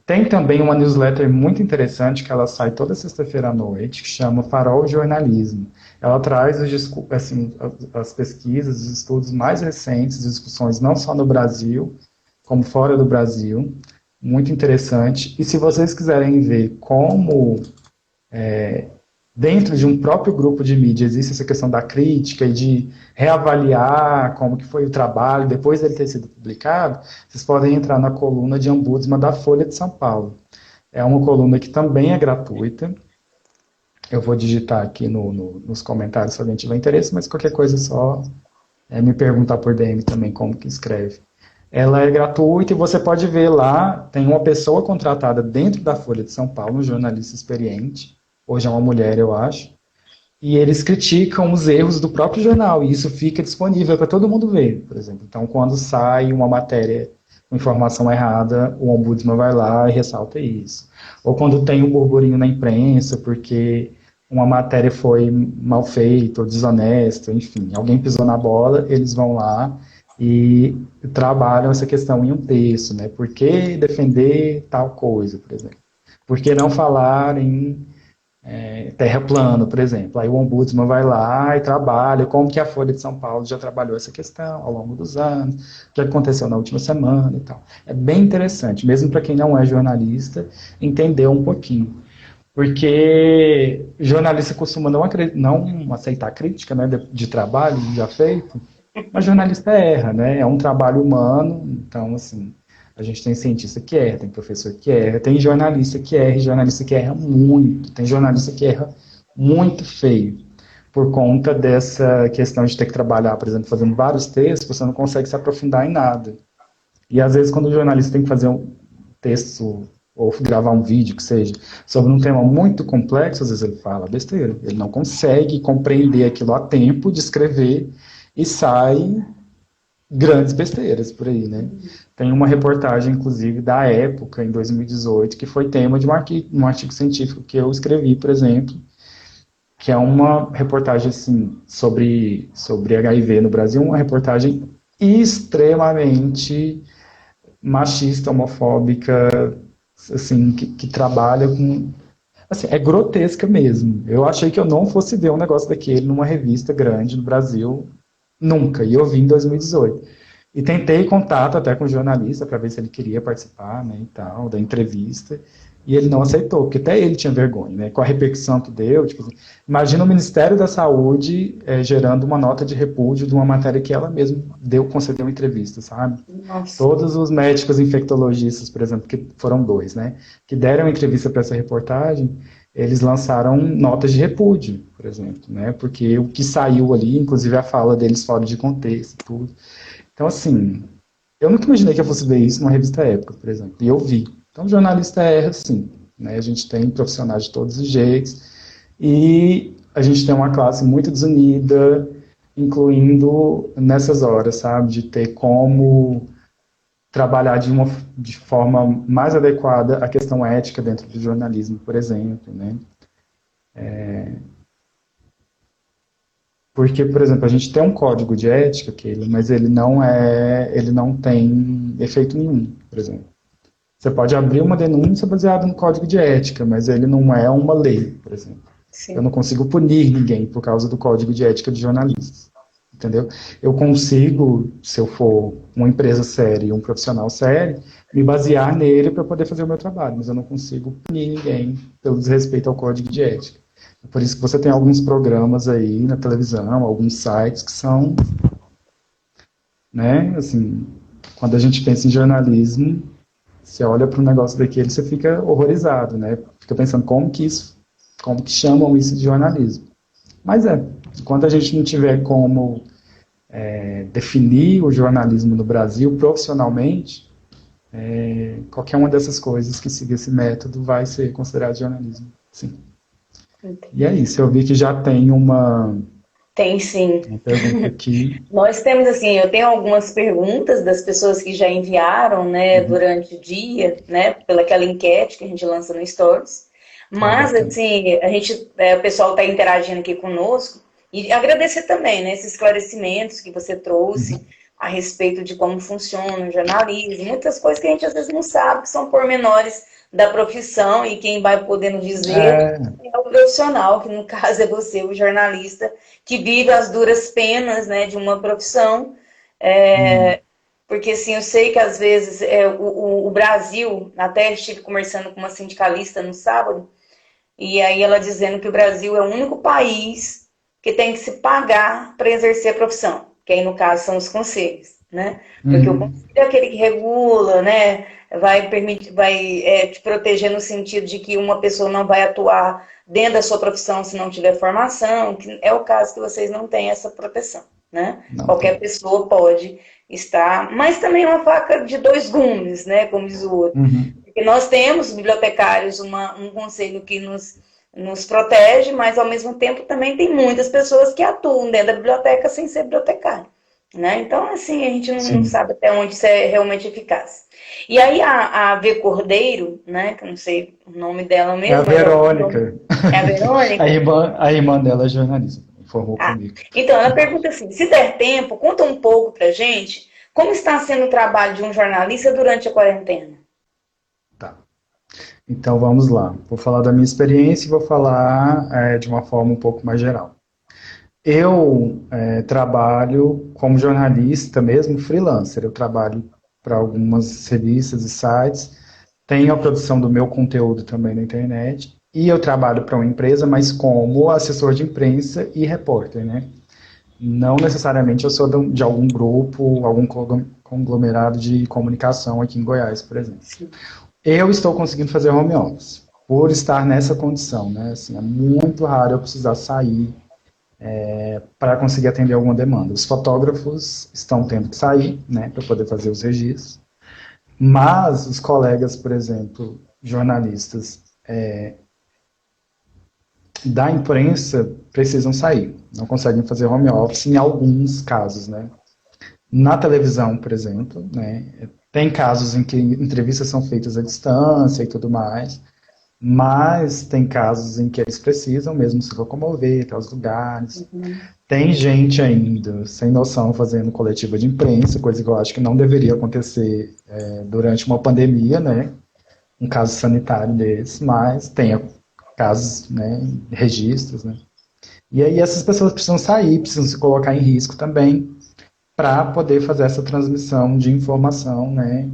Tem também uma newsletter muito interessante que ela sai toda sexta-feira à noite, que chama Farol Jornalismo. Ela traz assim, as pesquisas, os estudos mais recentes, discussões não só no Brasil, como fora do Brasil. Muito interessante. E se vocês quiserem ver como, dentro de um próprio grupo de mídia, existe essa questão da crítica e de reavaliar como que foi o trabalho depois dele ter sido publicado, vocês podem entrar na coluna de Ombudsman da Folha de São Paulo. É uma coluna que também é gratuita. Eu vou digitar aqui nos comentários se alguém tiver interesse, mas qualquer coisa é só me perguntar por DM também como que escreve. Ela é gratuita e você pode ver lá, tem uma pessoa contratada dentro da Folha de São Paulo, um jornalista experiente, hoje é uma mulher, eu acho, e eles criticam os erros do próprio jornal, e isso fica disponível para todo mundo ver, por exemplo. Então, quando sai uma matéria com informação errada, o ombudsman vai lá e ressalta isso. Ou quando tem um burburinho na imprensa, porque uma matéria foi mal feita ou desonesta, enfim, alguém pisou na bola, eles vão lá e trabalham essa questão em um texto, né? Por que defender tal coisa, por exemplo? Por que não falar em terra plana, por exemplo? Aí o ombudsman vai lá e trabalha, como que a Folha de São Paulo já trabalhou essa questão ao longo dos anos, o que aconteceu na última semana e tal. É bem interessante, mesmo para quem não é jornalista, entender um pouquinho. Porque jornalista costuma não aceitar crítica, né, de trabalho já feito, mas jornalista erra, né? É um trabalho humano, então, assim, a gente tem cientista que erra, tem professor que erra, tem jornalista que erra, e jornalista que erra muito, tem jornalista que erra muito feio, por conta dessa questão de ter que trabalhar, por exemplo, fazendo vários textos, você não consegue se aprofundar em nada. E às vezes quando o jornalista tem que fazer um texto ou gravar um vídeo, que seja, sobre um tema muito complexo, às vezes ele fala besteira, ele não consegue compreender aquilo a tempo de escrever e sai grandes besteiras por aí, né? Tem uma reportagem, inclusive, da Época, em 2018, que foi tema de um artigo científico que eu escrevi, por exemplo, que é uma reportagem, assim, sobre HIV no Brasil, uma reportagem extremamente machista, homofóbica, assim, que trabalha com... Assim, é grotesca mesmo. Eu achei que eu não fosse ver um negócio daquele numa revista grande no Brasil, nunca. E eu vi em 2018. E tentei contato até com o jornalista para ver se ele queria participar, né, e tal, da entrevista. E ele não aceitou, porque até ele tinha vergonha, né, com a repercussão que deu. Tipo assim, imagina o Ministério da Saúde gerando uma nota de repúdio de uma matéria que ela mesma concedeu uma entrevista, sabe? Nossa. Todos os médicos infectologistas, por exemplo, que foram dois, né, que deram entrevista para essa reportagem, eles lançaram notas de repúdio, por exemplo, né, porque o que saiu ali, inclusive a fala deles fora de contexto e tudo. Então, assim, eu nunca imaginei que eu fosse ver isso numa revista Época, por exemplo, e eu vi. Então, o jornalista erra, sim, né, a gente tem profissionais de todos os jeitos, e a gente tem uma classe muito desunida, incluindo nessas horas, sabe, de ter como trabalhar de forma mais adequada a questão ética dentro do jornalismo, por exemplo, né? Porque, por exemplo, a gente tem um código de ética, mas ele não tem efeito nenhum, por exemplo. Você pode abrir uma denúncia baseada no código de ética, mas ele não é uma lei, por exemplo. Eu não Sim. consigo punir ninguém por causa do código de ética de jornalistas, entendeu? Eu consigo, se eu for uma empresa séria, um profissional sério, me basear nele para poder fazer o meu trabalho, mas eu não consigo punir ninguém pelo desrespeito ao código de ética. É por isso que você tem alguns programas aí na televisão, alguns sites que são, né, assim, quando a gente pensa em jornalismo, você olha para um negócio daquele, você fica horrorizado, né? Fica pensando como que chamam isso de jornalismo. Mas enquanto a gente não tiver como definir o jornalismo no Brasil profissionalmente, qualquer uma dessas coisas que siga esse método vai ser considerado jornalismo. Sim. E é Entendi. isso, eu vi que já tem Tem sim. uma pergunta aqui. Nós temos assim, eu tenho algumas perguntas das pessoas que já enviaram, né, Uhum. durante o dia, né, pelaquela enquete que a gente lança no Stories. Ah, Mas bacana. assim, o pessoal está interagindo aqui conosco e agradecer também, né, esses esclarecimentos que você trouxe Uhum. a respeito de como funciona o jornalismo, muitas coisas que a gente às vezes não sabe, que são pormenores da profissão e quem vai poder nos dizer É, é o profissional, que no caso é você, o jornalista, que vive as duras penas, né, de uma profissão, uhum. porque assim, eu sei que às vezes o Brasil, até estive conversando com uma sindicalista no sábado, e aí ela dizendo que o Brasil é o único país que tem que se pagar para exercer a profissão, que aí no caso são os conselhos, né? Porque o Uhum. conselho é aquele que regula, né? Vai permitir, te proteger no sentido de que uma pessoa não vai atuar dentro da sua profissão se não tiver formação, que é o caso que vocês não têm essa proteção, né? Não Qualquer tem. pessoa pode estar, mas também é uma faca de dois gumes, né? Como diz o outro. Uhum. Porque nós temos, bibliotecários, um conselho que nos protege, mas ao mesmo tempo também tem muitas pessoas que atuam dentro da biblioteca sem ser bibliotecário. Né? Então, assim, a gente não Sim. sabe até onde isso é realmente eficaz. E aí a V Cordeiro, né, que eu não sei o nome dela É a mesmo, mas Verônica. é a Verônica. A irmã dela é jornalista, informou Ah, comigo. então, ela pergunta assim, se der tempo, conta um pouco pra gente como está sendo o trabalho de um jornalista durante a quarentena. Tá. Então vamos lá. Vou falar da minha experiência e vou falar de uma forma um pouco mais geral. Eu trabalho como jornalista mesmo, freelancer. Eu trabalho para algumas revistas e sites, tenho a produção do meu conteúdo também na internet, e eu trabalho para uma empresa, mas como assessor de imprensa e repórter, né? Não necessariamente eu sou de algum grupo, algum conglomerado de comunicação aqui em Goiás, por exemplo. Sim. Eu estou conseguindo fazer home office, por estar nessa condição, né? Assim, é muito raro eu precisar sair para conseguir atender alguma demanda. Os fotógrafos estão tendo que sair, né, para poder fazer os registros, mas os colegas, por exemplo, jornalistas da imprensa precisam sair, não conseguem fazer home office em alguns casos, né? Na televisão, por exemplo, né, tem casos em que entrevistas são feitas à distância e tudo mais, mas tem casos em que eles precisam mesmo se locomover até os lugares. Uhum. Tem gente ainda sem noção fazendo coletiva de imprensa, coisa que eu acho que não deveria acontecer durante uma pandemia, né? um caso sanitário desse, mas tem casos, né, registros, né? E aí essas pessoas precisam sair, precisam se colocar em risco também para poder fazer essa transmissão de informação, né,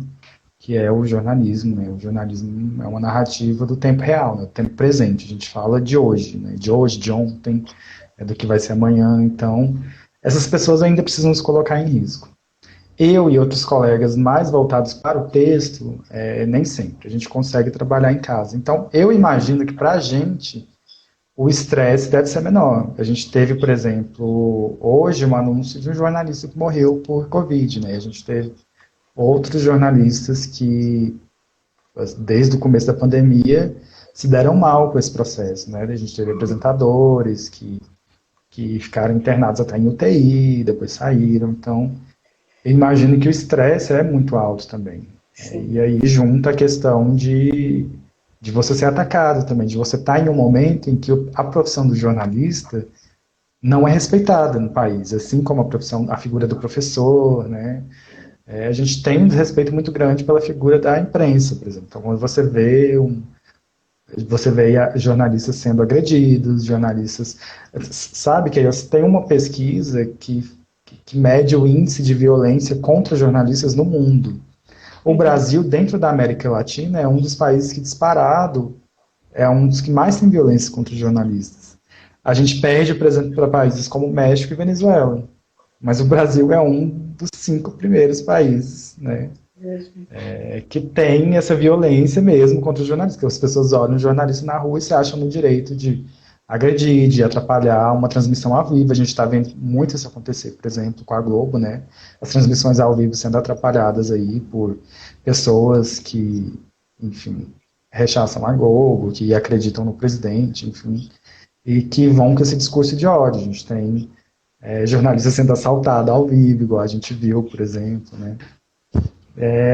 que é o jornalismo, né? O jornalismo é uma narrativa do tempo real, né, do tempo presente. A gente fala de hoje, né, de ontem, do que vai ser amanhã. Então, essas pessoas ainda precisam se colocar em risco. Eu e outros colegas mais voltados para o texto, nem sempre. A gente consegue trabalhar em casa. Então, eu imagino que para a gente o estresse deve ser menor. A gente teve, por exemplo, hoje um anúncio de um jornalista que morreu por Covid, né? A gente teve outros jornalistas que, desde o começo da pandemia, se deram mal com esse processo, né? A gente teve apresentadores que ficaram internados até em UTI, depois saíram. Então, eu imagino que o estresse é muito alto também. E aí junta a questão de você ser atacado também, de você estar em um momento em que a profissão do jornalista não é respeitada no país, assim como a figura do professor, né? A gente tem um desrespeito muito grande pela figura da imprensa, por exemplo. Então, quando você vê jornalistas sendo agredidos, jornalistas... Sabe que tem uma pesquisa que mede o índice de violência contra jornalistas no mundo. O Brasil, dentro da América Latina, é um dos países que, disparado, é um dos que mais tem violência contra os jornalistas. A gente perde, por exemplo, para países como México e Venezuela. Mas o Brasil é um dos 5 primeiros países, né, que tem essa violência mesmo contra os jornalistas. Que as pessoas olham o jornalista na rua e se acham no direito de agredir, de atrapalhar uma transmissão ao vivo. A gente está vendo muito isso acontecer, por exemplo, com a Globo, né? As transmissões ao vivo sendo atrapalhadas aí por pessoas que, enfim, rechaçam a Globo, que acreditam no presidente, enfim, e que vão com esse discurso de ódio. A gente tem jornalista sendo assaltado ao vivo, igual a gente viu, por exemplo, né?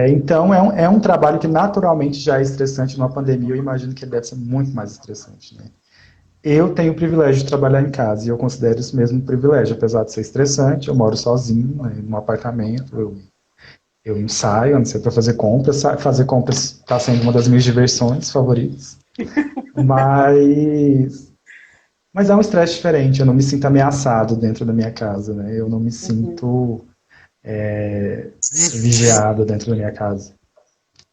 Então, é um trabalho que naturalmente já é estressante numa pandemia. Eu imagino que ele deve ser muito mais estressante, né? Eu tenho o privilégio de trabalhar em casa e eu considero isso mesmo um privilégio, apesar de ser estressante. Eu moro sozinho, né, num apartamento, eu ensaio, a não ser para fazer compras. Fazer compras está sendo uma das minhas diversões favoritas. Mas é um estresse diferente, eu não me sinto ameaçado dentro da minha casa, né? Eu não me sinto vigiado dentro da minha casa.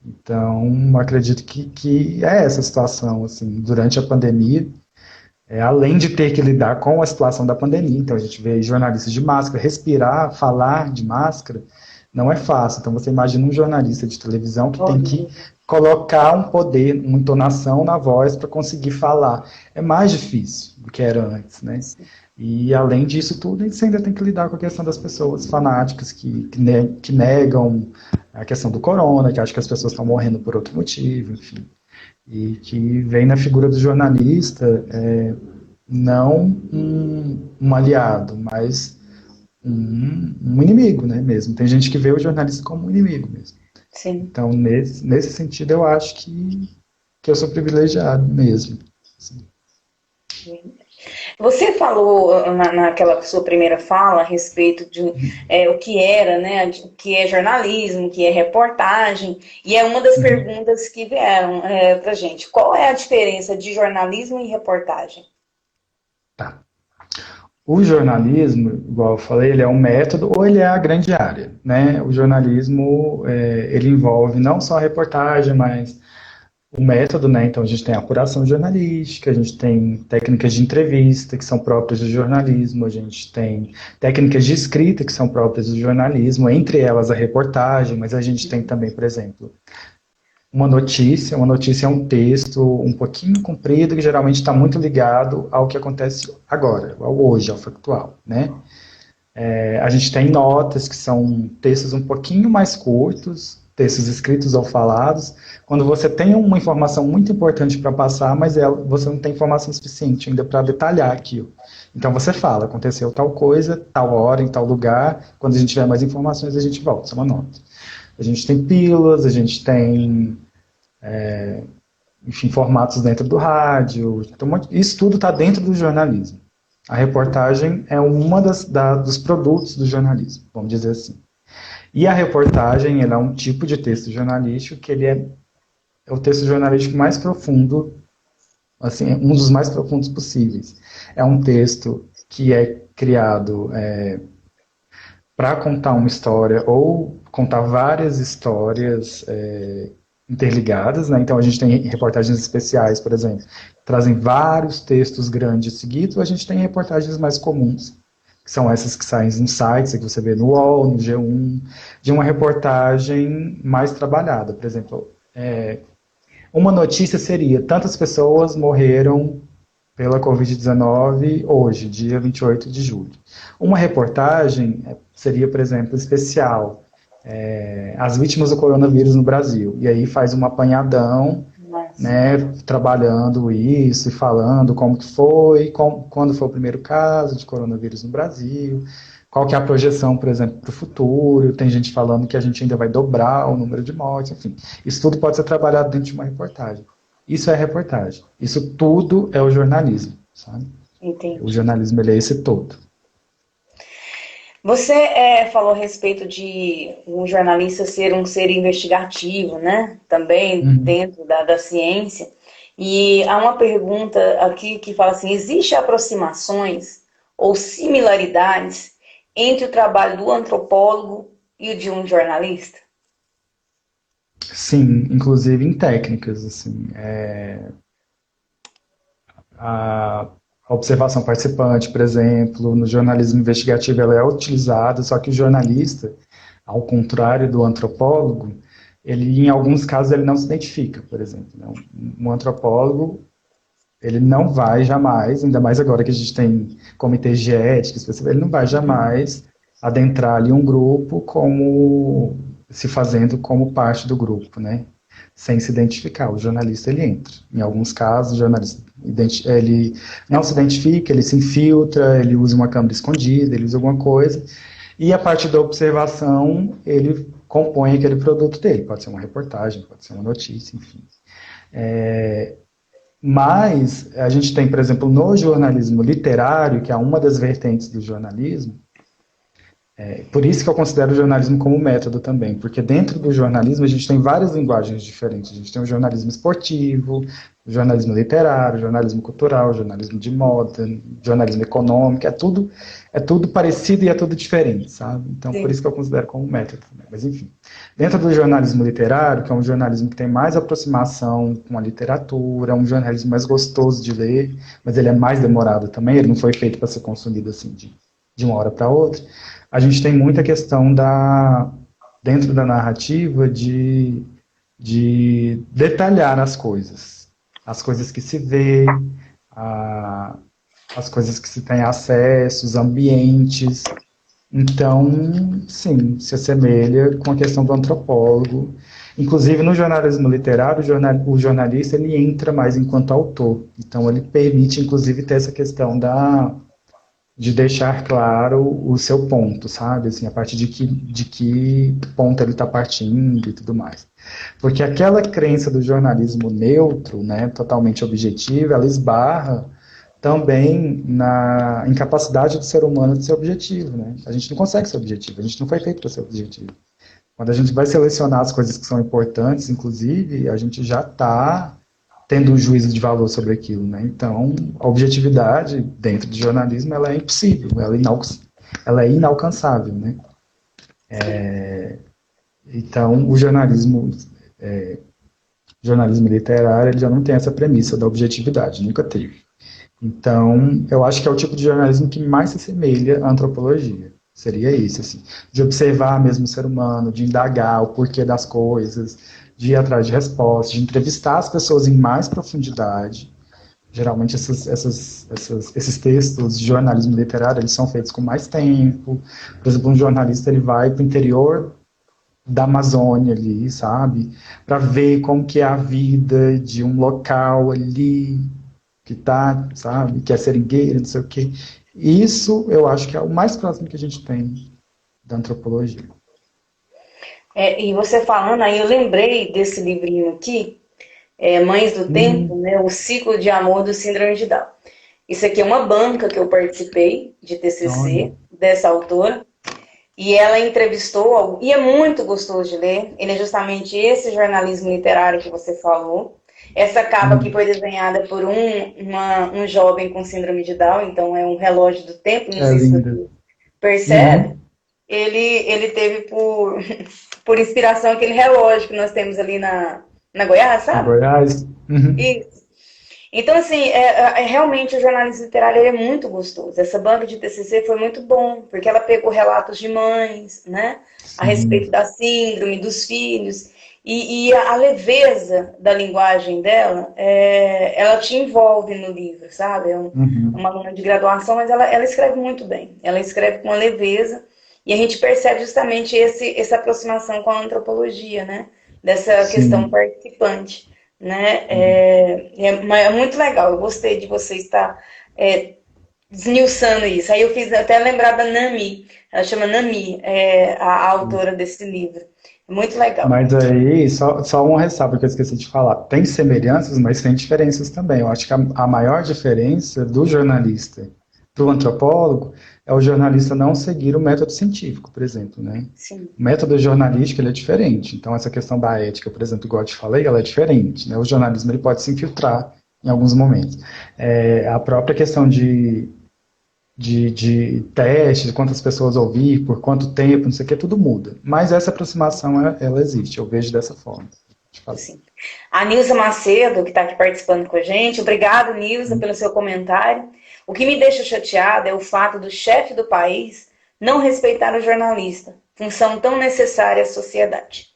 Então, acredito que é essa situação, assim, durante a pandemia. Além de ter que lidar com a situação da pandemia, então a gente vê jornalistas de máscara, respirar, falar de máscara, não é fácil. Então você imagina um jornalista de televisão que tem que colocar um poder, uma entonação na voz para conseguir falar. É mais difícil do que era antes, né? E além disso tudo, a gente ainda tem que lidar com a questão das pessoas fanáticas que negam a questão do corona, que acham que as pessoas estão morrendo por outro motivo, enfim. E que vem na figura do jornalista não um aliado, mas um inimigo, né, mesmo. Tem gente que vê o jornalista como um inimigo mesmo. Sim. Então, nesse sentido, eu acho que eu sou privilegiado mesmo. Assim. Você falou naquela sua primeira fala a respeito de o que era, né, o que é jornalismo, o que é reportagem, e é uma das perguntas que vieram para a gente. Qual é a diferença de jornalismo e reportagem? Tá. O jornalismo, igual eu falei, ele é um método ou ele é a grande área, né? O jornalismo, ele envolve não só a reportagem, mas o método, né? Então a gente tem a apuração jornalística, a gente tem técnicas de entrevista que são próprias do jornalismo, a gente tem técnicas de escrita que são próprias do jornalismo, entre elas a reportagem, mas a gente tem também, por exemplo, uma notícia é um texto um pouquinho comprido que geralmente está muito ligado ao que acontece agora, ao hoje, ao factual, né? A gente tem notas que são textos um pouquinho mais curtos, textos escritos ou falados, quando você tem uma informação muito importante para passar, mas você não tem informação suficiente ainda para detalhar aquilo. Então você fala, aconteceu tal coisa, tal hora, em tal lugar, quando a gente tiver mais informações a gente volta, isso é uma nota. A gente tem pílulas, a gente tem, enfim, formatos dentro do rádio, então, isso tudo está dentro do jornalismo. A reportagem é uma dos produtos do jornalismo, vamos dizer assim. E a reportagem, ela é um tipo de texto jornalístico que ele é é o texto jornalístico mais profundo, assim, um dos mais profundos possíveis. É um texto que é criado para contar uma história ou contar várias histórias interligadas, né? Então a gente tem reportagens especiais, por exemplo, que trazem vários textos grandes seguidos, ou a gente tem reportagens mais comuns, que são essas que saem em sites, que você vê no UOL, no G1, de uma reportagem mais trabalhada. Por exemplo, uma notícia seria: tantas pessoas morreram pela Covid-19 hoje, dia 28 de julho. Uma reportagem seria, por exemplo, especial, as vítimas do coronavírus no Brasil. E aí faz um apanhadão, Nossa. né, trabalhando isso e falando como que foi, quando foi o primeiro caso de coronavírus no Brasil, qual que é a projeção, por exemplo, para o futuro. Tem gente falando que a gente ainda vai dobrar o número de mortes, enfim. Isso tudo pode ser trabalhado dentro de uma reportagem. Isso é reportagem. Isso tudo é o jornalismo, sabe? O Entendi. jornalismo, ele é esse todo. Você falou a respeito de um jornalista ser um ser investigativo, né? Também Uhum. dentro da ciência. E há uma pergunta aqui que fala assim: existe aproximações ou similaridades entre o trabalho do antropólogo e o de um jornalista? Sim, inclusive em técnicas, assim, a observação participante, por exemplo, no jornalismo investigativo ela é utilizada, só que o jornalista, ao contrário do antropólogo, ele, em alguns casos, ele não se identifica, por exemplo, né? Um antropólogo, ele não vai jamais, ainda mais agora que a gente tem comitês de ética, ele não vai jamais adentrar ali um grupo como se fazendo como parte do grupo, né? Sem se identificar. O jornalista ele entra. Em alguns casos, o jornalista ele não se identifica, ele se infiltra, ele usa uma câmera escondida, ele usa alguma coisa, e a partir da observação ele compõe aquele produto dele. Pode ser uma reportagem, pode ser uma notícia, enfim. Mas a gente tem, por exemplo, no jornalismo literário, que é uma das vertentes do jornalismo, por isso que eu considero o jornalismo como método também, porque dentro do jornalismo a gente tem várias linguagens diferentes. A gente tem o jornalismo esportivo, o jornalismo literário, o jornalismo cultural, o jornalismo de moda, o jornalismo econômico, é tudo parecido e é tudo diferente, sabe? Então, por Sim. isso que eu considero como método também. Mas, enfim, dentro do jornalismo literário, que é um jornalismo que tem mais aproximação com a literatura, é um jornalismo mais gostoso de ler, mas ele é mais demorado também, ele não foi feito para ser consumido assim de uma hora para outra. A gente tem muita questão dentro da narrativa de detalhar as coisas que se vê, a, as coisas que se tem acesso, os ambientes. Então, sim, se assemelha com a questão do antropólogo. Inclusive, no jornalismo literário, o jornalista ele entra mais enquanto autor. Então, ele permite, inclusive, ter essa questão de deixar claro o seu ponto, sabe? Assim, a partir de que ponto ele está partindo e tudo mais. Porque aquela crença do jornalismo neutro, né, totalmente objetivo, ela esbarra também na incapacidade do ser humano de ser objetivo, né? A gente não consegue ser objetivo, a gente não foi feito para ser objetivo. Quando a gente vai selecionar as coisas que são importantes, inclusive, a gente já está tendo um juízo de valor sobre aquilo, né? Então, a objetividade dentro do jornalismo ela é impossível, ela é inalcançável, né? Então, jornalismo literário ele já não tem essa premissa da objetividade, nunca teve. Então, eu acho que é o tipo de jornalismo que mais se assemelha à antropologia. Seria isso, assim, de observar mesmo o ser humano, de indagar o porquê das coisas, de ir atrás de respostas, de entrevistar as pessoas em mais profundidade. Geralmente esses textos de jornalismo literário eles são feitos com mais tempo. Por exemplo, um jornalista ele vai para o interior da Amazônia ali, sabe, para ver como que é a vida de um local ali que tá, sabe, que é seringueira, não sei o quê. Isso eu acho que é o mais próximo que a gente tem da antropologia. E você falando aí, eu lembrei desse livrinho aqui, Mães do Tempo, Hum, né? O Ciclo de Amor do Síndrome de Down. Isso aqui é uma banca que eu participei de olha, TCC dessa autora. E ela entrevistou, e é muito gostoso de ler, ele é justamente esse jornalismo literário que você falou. Essa capa que Hum. foi desenhada por um jovem com síndrome de Down, então é um relógio do tempo, não É sei se linda. você percebe. Uhum. Ele teve por inspiração aquele relógio que nós temos ali na Goiás, Em sabe? Goiás. Uhum. Isso. Então, assim, realmente o jornalismo literário ele é muito gostoso. Essa banca de TCC foi muito bom, porque ela pegou relatos de mães, né, a respeito Sim. da síndrome, dos filhos, e a leveza da linguagem dela, ela te envolve no livro, sabe? Uhum. Uma aluna de graduação, mas ela escreve muito bem. Ela escreve com uma leveza, e a gente percebe justamente essa aproximação com a antropologia, né? Dessa questão Sim. participante, né? Uhum. É muito legal, eu gostei de você estar desmiuçando isso. Aí eu fiz até lembrar da Nami, ela chama Nami, a autora desse livro. É muito legal. Mas aí, só uma ressalva que eu esqueci de falar. Tem semelhanças, mas tem diferenças também. Eu acho que a maior diferença do jornalista para o antropólogo é o jornalista não seguir o método científico, por exemplo, né? Sim, O método jornalístico ele é diferente. Então, essa questão da ética, por exemplo, igual eu te falei, ela é diferente, né? O jornalismo ele pode se infiltrar em alguns momentos. A própria questão de teste, de quantas pessoas ouvir, por quanto tempo, não sei o que, tudo muda. Mas essa aproximação, ela existe, eu vejo dessa forma. Te falei. sim. A Nilza Macedo, que está aqui participando com a gente, obrigado, Nilza, pelo seu comentário. O que me deixa chateada é o fato do chefe do país não respeitar o jornalista, função tão necessária à sociedade.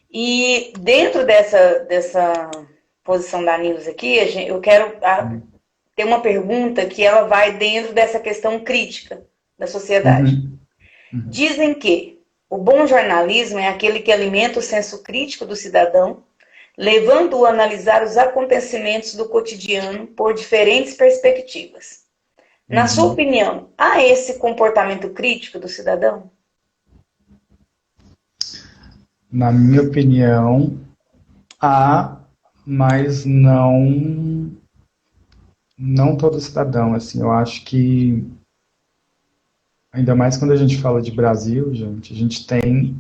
E dentro dessa posição da Nilza aqui, eu quero ter uma pergunta que ela vai dentro dessa questão crítica da sociedade. Uhum, uhum, Dizem que o bom jornalismo é aquele que alimenta o senso crítico do cidadão, levando-o a analisar os acontecimentos do cotidiano por diferentes perspectivas. Na sua uhum. opinião, há esse comportamento crítico do cidadão? Na minha opinião, há, mas não todo cidadão, assim, eu acho que, ainda mais quando a gente fala de Brasil, gente, a gente tem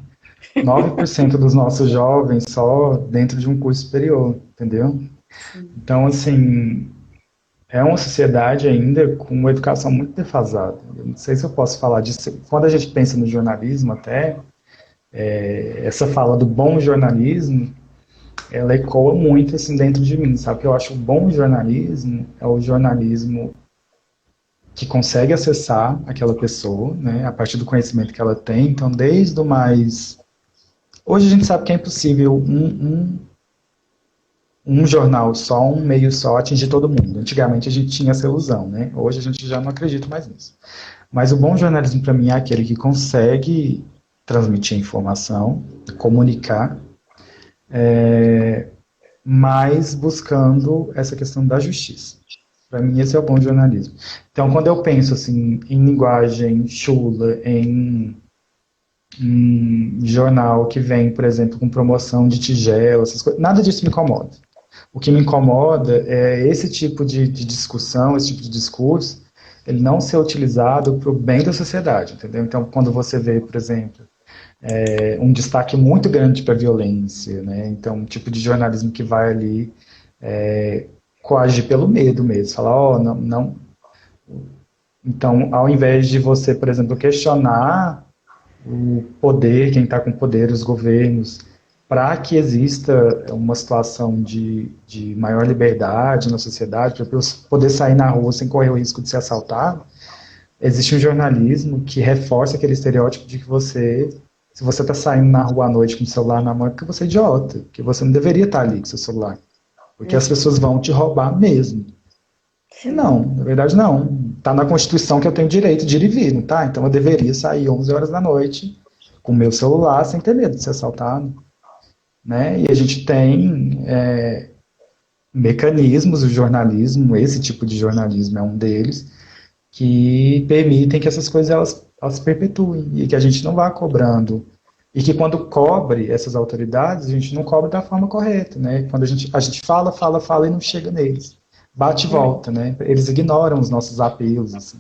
9% dos nossos jovens só dentro de um curso superior, entendeu? Então, assim, é uma sociedade ainda com uma educação muito defasada. Eu não sei se eu posso falar disso. Quando a gente pensa no jornalismo, até, essa fala do bom jornalismo, ela ecoa muito assim dentro de mim, sabe? Que eu acho que o bom jornalismo é o jornalismo que consegue acessar aquela pessoa, né, a partir do conhecimento que ela tem. Então, desde o mais... Hoje a gente sabe que é impossível um jornal só, um meio só, atingir todo mundo. Antigamente a gente tinha essa ilusão, né? Hoje a gente já não acredita mais nisso. Mas o bom jornalismo para mim é aquele que consegue transmitir informação, comunicar, mas buscando essa questão da justiça. Para mim esse é o bom jornalismo. Então quando eu penso assim em linguagem chula, em jornal que vem, por exemplo, com promoção de tigela, essas coisas, nada disso me incomoda. O que me incomoda é esse tipo de discussão, esse tipo de discurso, ele não ser utilizado para o bem da sociedade, entendeu? Então, quando você vê, por exemplo, um destaque muito grande para a violência, né? Então, um tipo de jornalismo que vai ali coagir pelo medo mesmo, falar, ó, oh, não, não. Então, ao invés de você, por exemplo, questionar o poder, quem está com poder, os governos, para que exista uma situação de maior liberdade na sociedade, para eu poder sair na rua sem correr o risco de ser assaltado, existe um jornalismo que reforça aquele estereótipo de que você, se você está saindo na rua à noite com o celular na mão, é porque você é idiota, que você não deveria estar ali com seu celular, porque as pessoas vão te roubar mesmo. E Sim. não, na verdade não. Está na Constituição que eu tenho direito de ir e vir, não tá? Então eu deveria sair 11 horas da noite com o meu celular sem ter medo de ser assaltado. Né? E a gente tem mecanismos do jornalismo, esse tipo de jornalismo é um deles, que permitem que essas coisas elas se perpetuem e que a gente não vá cobrando. E que quando cobre essas autoridades, a gente não cobre da forma correta. Né? Quando a gente fala e não chega neles. Bate e volta, né? Eles ignoram os nossos apelos. Assim.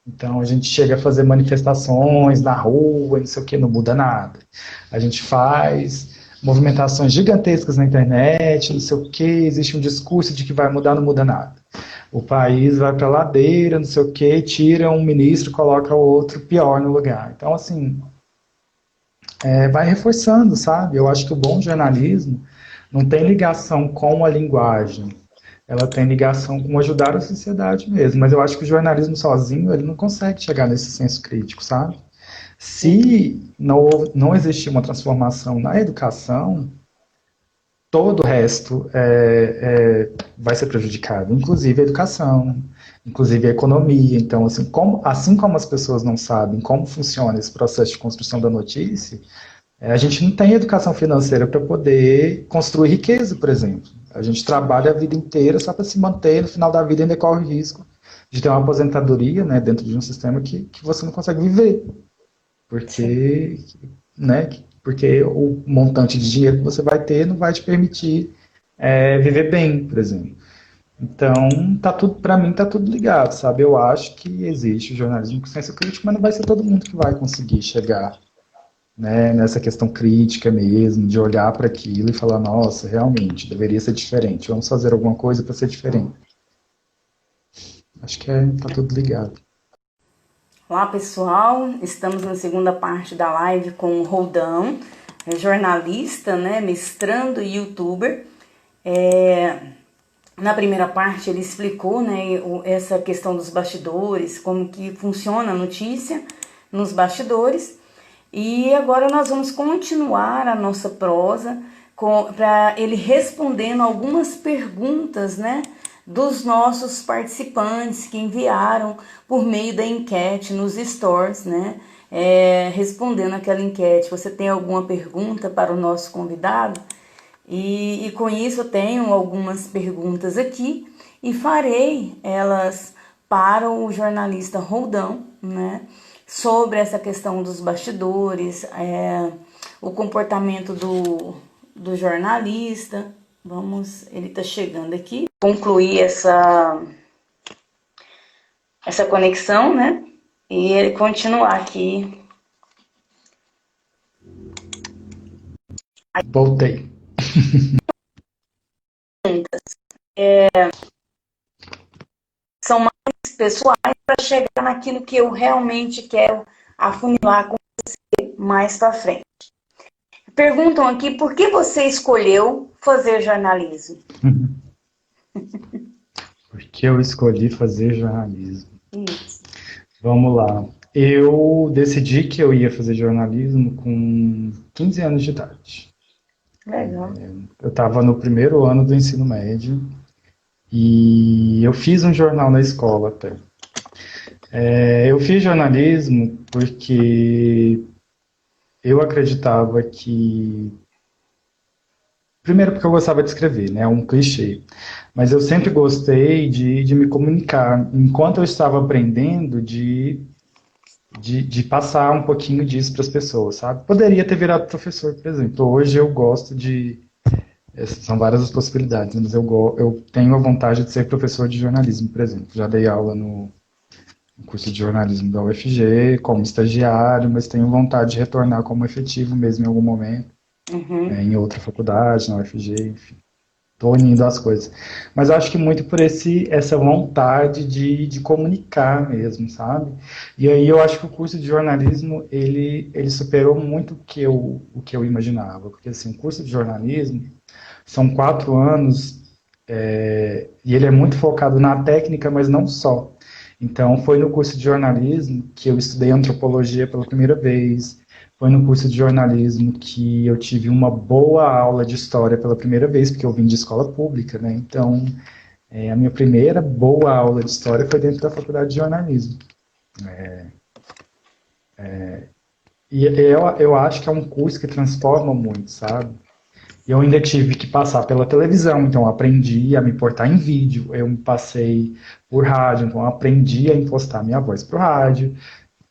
Então a gente chega a fazer manifestações na rua, não sei o que, não muda nada. A gente faz movimentações gigantescas na internet, não sei o que, existe um discurso de que vai mudar, não muda nada. O país vai para a ladeira, não sei o que, tira um ministro, coloca outro pior no lugar. Então, assim, vai reforçando, sabe? Eu acho que o bom jornalismo não tem ligação com a linguagem, ela tem ligação com ajudar a sociedade mesmo. Mas eu acho que o jornalismo sozinho, ele não consegue chegar nesse senso crítico, sabe? Se não existir uma transformação na educação, todo o resto vai ser prejudicado, inclusive a educação, inclusive a economia. Então, assim como as pessoas não sabem como funciona esse processo de construção da notícia, a gente não tem educação financeira para poder construir riqueza, por exemplo. A gente trabalha a vida inteira só para se manter, no final da vida ainda corre o risco de ter uma aposentadoria, né, dentro de um sistema que você não consegue viver. Porque, né, porque o montante de dinheiro que você vai ter não vai te permitir viver bem, por exemplo. Então, para mim tá tudo ligado, sabe? Eu acho que existe o jornalismo com senso crítico, mas não vai ser todo mundo que vai conseguir chegar, né, nessa questão crítica mesmo, de olhar para aquilo e falar, nossa, realmente, deveria ser diferente, vamos fazer alguma coisa para ser diferente. Acho que tá tudo ligado. Olá, pessoal, estamos na segunda parte da live com o Roldão, jornalista, né, mestrando e youtuber. Na primeira parte ele explicou, né, essa questão dos bastidores, como que funciona a notícia nos bastidores. E agora nós vamos continuar a nossa prosa para ele respondendo algumas perguntas, né, dos nossos participantes que enviaram por meio da enquete nos stores, né, respondendo aquela enquete. Você tem alguma pergunta para o nosso convidado? E com isso eu tenho algumas perguntas aqui e farei elas para o jornalista Roldão, né, sobre essa questão dos bastidores, o comportamento do jornalista. Ele está chegando aqui. Concluir essa conexão, né? E ele continuar aqui. Voltei. São mais pessoais para chegar naquilo que eu realmente quero afunilar com você mais para frente. Perguntam aqui por que você escolheu fazer jornalismo? Por que eu escolhi fazer jornalismo? Isso. Vamos lá. Eu decidi que eu ia fazer jornalismo com 15 anos de idade. Legal. Eu estava no primeiro ano do ensino médio e eu fiz um jornal na escola até. Eu fiz jornalismo porque eu acreditava que... Primeiro porque eu gostava de escrever, né? É um clichê. Mas eu sempre gostei de me comunicar. Enquanto eu estava aprendendo, de passar um pouquinho disso para as pessoas, sabe? Poderia ter virado professor, por exemplo. Hoje eu gosto de... São várias as possibilidades, mas eu tenho a vontade de ser professor de jornalismo, por exemplo. Já dei aula no curso de jornalismo da UFG, como estagiário, mas tenho vontade de retornar como efetivo mesmo em algum momento, em outra faculdade, na UFG, enfim. Estou unindo as coisas. Mas eu acho que muito por essa vontade de comunicar mesmo, sabe? E aí eu acho que o curso de jornalismo, ele superou muito o que eu imaginava. Porque, assim, o curso de jornalismo são 4 anos, e ele é muito focado na técnica, mas não só. Então, foi no curso de jornalismo que eu estudei antropologia pela primeira vez. Foi no curso de jornalismo que eu tive uma boa aula de história pela primeira vez, porque eu vim de escola pública, né? Então, a minha primeira boa aula de história foi dentro da faculdade de jornalismo. E eu acho que é um curso que transforma muito, sabe? E eu ainda tive que passar pela televisão, então eu aprendi a me portar em vídeo. Eu me passei por rádio, então eu aprendi a impostar minha voz pro rádio.